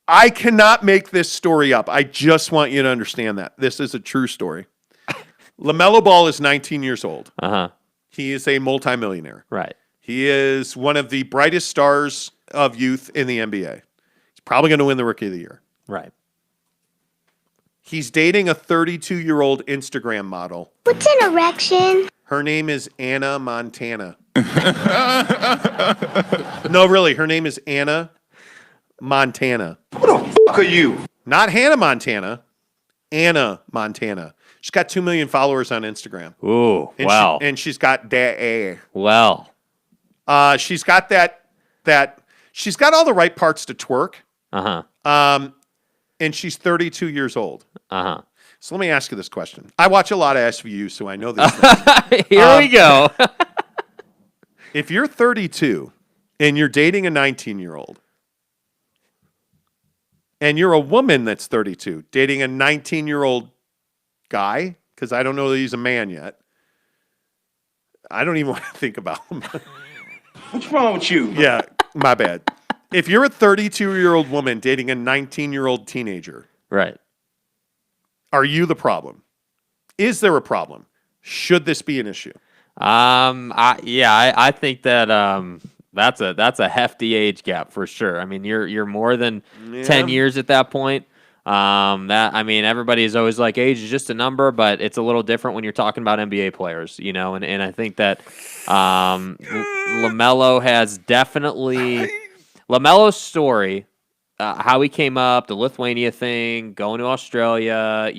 I cannot make this story up. I just want you to understand that. This is a true story. LaMelo Ball is 19 years old. Uh-huh. He is a multimillionaire. Right. He is one of the brightest stars of youth in the NBA. He's probably going to win the Rookie of the Year. Right. He's dating a 32-year-old Instagram model. What's an erection? Her name is Anna Montana. No, really, her name is Anna Montana. Who the fuck are you? Not Hannah Montana. Anna Montana. She's got 2 million followers on Instagram. Ooh, And wow. and she's got that. Well. She's got that. She's got all the right parts to twerk. Uh-huh. And she's 32 years old. Uh-huh. So let me ask you this question. I watch a lot of SVU, so I know this. Here we go. If you're 32 and you're dating a 19-year-old, and you're a woman that's 32 dating a 19-year-old guy, because I don't know that he's a man yet, I don't even want to think about him. What's wrong with you? Yeah, my bad. If you're a 32-year-old woman dating a 19-year-old teenager, Right. are you the problem? Is there a problem? Should this be an issue? I think that that's a hefty age gap for sure. I mean, you're more than 10 years at that point. Everybody is always like age is just a number, but it's a little different when you're talking about NBA players, and I think that LaMelo has definitely LaMelo's story, how he came up, the Lithuania thing, going to Australia,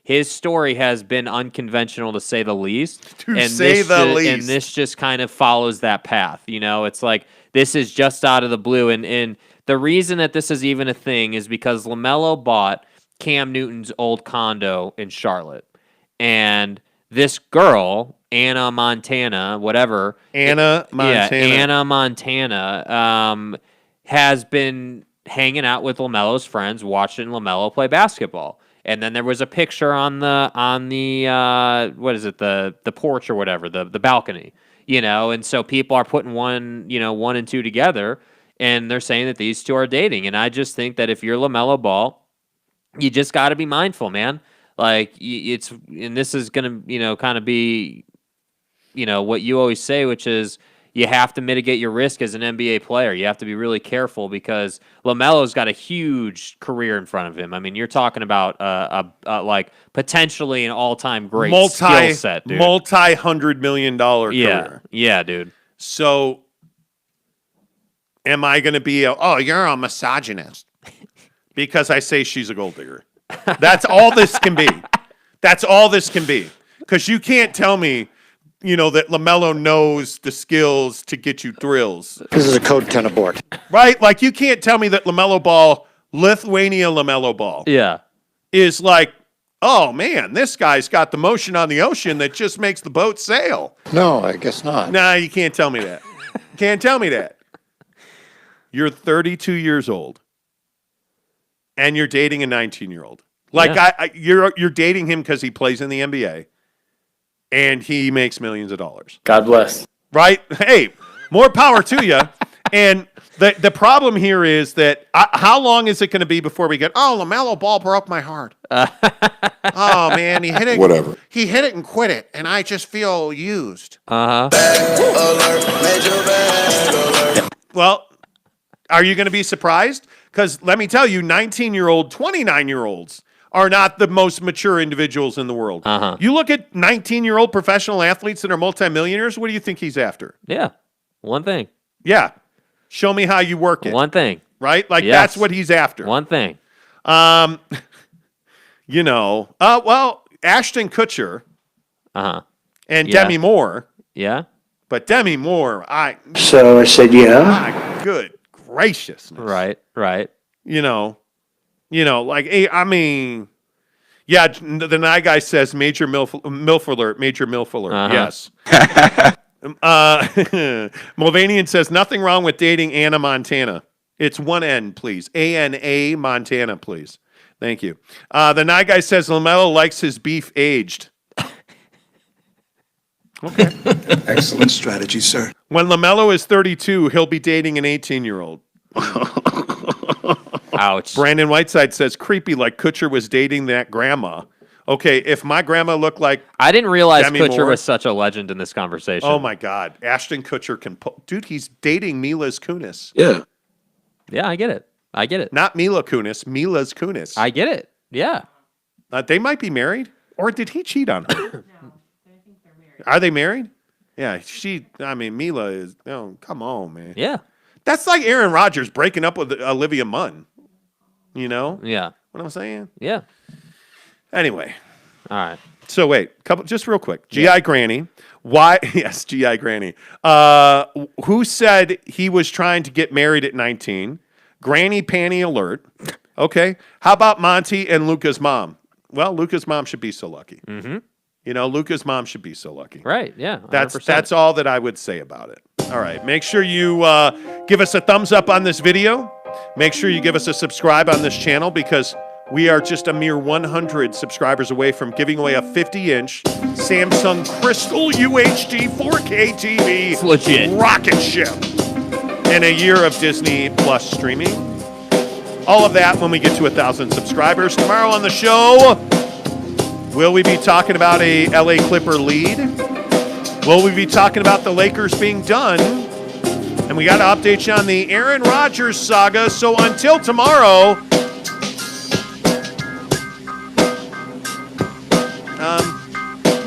his story has been unconventional to say the least. And this just kind of follows that path. It's like this is just out of the blue. And the reason that this is even a thing is because LaMelo bought Cam Newton's old condo in Charlotte. And this girl, Anna Montana, has been hanging out with LaMelo's friends, watching LaMelo play basketball. And then there was a picture on the the porch or whatever, the balcony, and so people are putting one and two together, and they're saying that these two are dating. And I just think that if you're LaMelo Ball, you just got to be mindful, man. Like this is gonna kind of be what you always say, which is you have to mitigate your risk as an NBA player. You have to be really careful because LaMelo's got a huge career in front of him. I mean, you're talking about like potentially an all-time great skill set, dude. Multi-$100 million career. Yeah, dude. So, am I going to be you're a misogynist because I say she's a gold digger? That's all this can be. That's all this can be. Because you can't tell me, that LaMelo knows the skills to get you thrills. This is a code 10 abort. Right? Like, you can't tell me that LaMelo Ball, Lithuania LaMelo Ball, is like, oh, man, this guy's got the motion on the ocean that just makes the boat sail. No, I guess not. Nah, you can't tell me that. Can't tell me that. You're 32 years old, and you're dating a 19-year-old. Like, you're dating him because he plays in the NBA. And he makes millions of dollars. God bless. Right? Hey, more power to you. And the problem here is that how long is it going to be before we get, LaMelo Ball broke my heart. Oh, man, he hit it. Whatever. He hit it and quit it, and I just feel used. Uh-huh. Well, are you going to be surprised? Because let me tell you, 19-year-old, 29-year-olds are not the most mature individuals in the world. Uh-huh. You look at 19-year-old professional athletes that are multimillionaires, what do you think he's after? Yeah. One thing. Yeah. Show me how you work it. One thing. Right? Like, Yes. that's what he's after. One thing. Ashton Kutcher Uh-huh. and Yeah. Demi Moore. Yeah? But Demi Moore, So I said, yeah. my good graciousness. Right. Like, I mean, yeah, the night guy says major MILF alert, major MILF alert. Uh-huh. Yes. Mulvanian says nothing wrong with dating Anna Montana. It's one N, please. ANA Montana, please. Thank you. The night guy says LaMelo likes his beef aged. Okay. Excellent strategy, sir. When LaMelo is 32, he'll be dating an 18-year-old. Ouch. Brandon Whiteside says, creepy, like Kutcher was dating that grandma. Okay, if my grandma looked like... I didn't realize Demi Kutcher Moore. was such a legend in this conversation. Oh, my God. Ashton Kutcher can... Dude, he's dating Mila's Kunis. Yeah. Yeah, I get it. Not Mila Kunis, Mila's Kunis. I get it. Yeah. They might be married. Or did he cheat on her? No, I think they're married. Are they married? Yeah, Mila is... Oh, come on, man. Yeah. That's like Aaron Rodgers breaking up with Olivia Munn. You know? Yeah. What I'm saying? Yeah. Anyway. All right. So wait, just real quick. G.I. Granny. Why? Yes, G.I. Granny. Who said he was trying to get married at 19? Granny panty alert. Okay. How about Monty and Luca's mom? Well, Luca's mom should be so lucky. Mm-hmm. Luca's mom should be so lucky. Right. Yeah. 100%. That's all that I would say about it. All right. Make sure you give us a thumbs up on this video. Make sure you give us a subscribe on this channel because we are just a mere 100 subscribers away from giving away a 50-inch Samsung Crystal UHD 4K TV. It's legit. Rocket ship. And a year of Disney Plus streaming. All of that when we get to 1,000 subscribers. Tomorrow on the show, will we be talking about a LA Clipper lead? Will we be talking about the Lakers being done? And we got to update you on the Aaron Rodgers saga. So until tomorrow,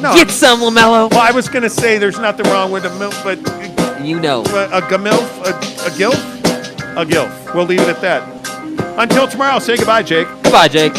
no. Get some, LaMelo. Well, I was going to say there's nothing wrong with a milk, but You know. a gamilf, a gilf, a gilf. We'll leave it at that. Until tomorrow, say goodbye, Jake. Goodbye, Jake.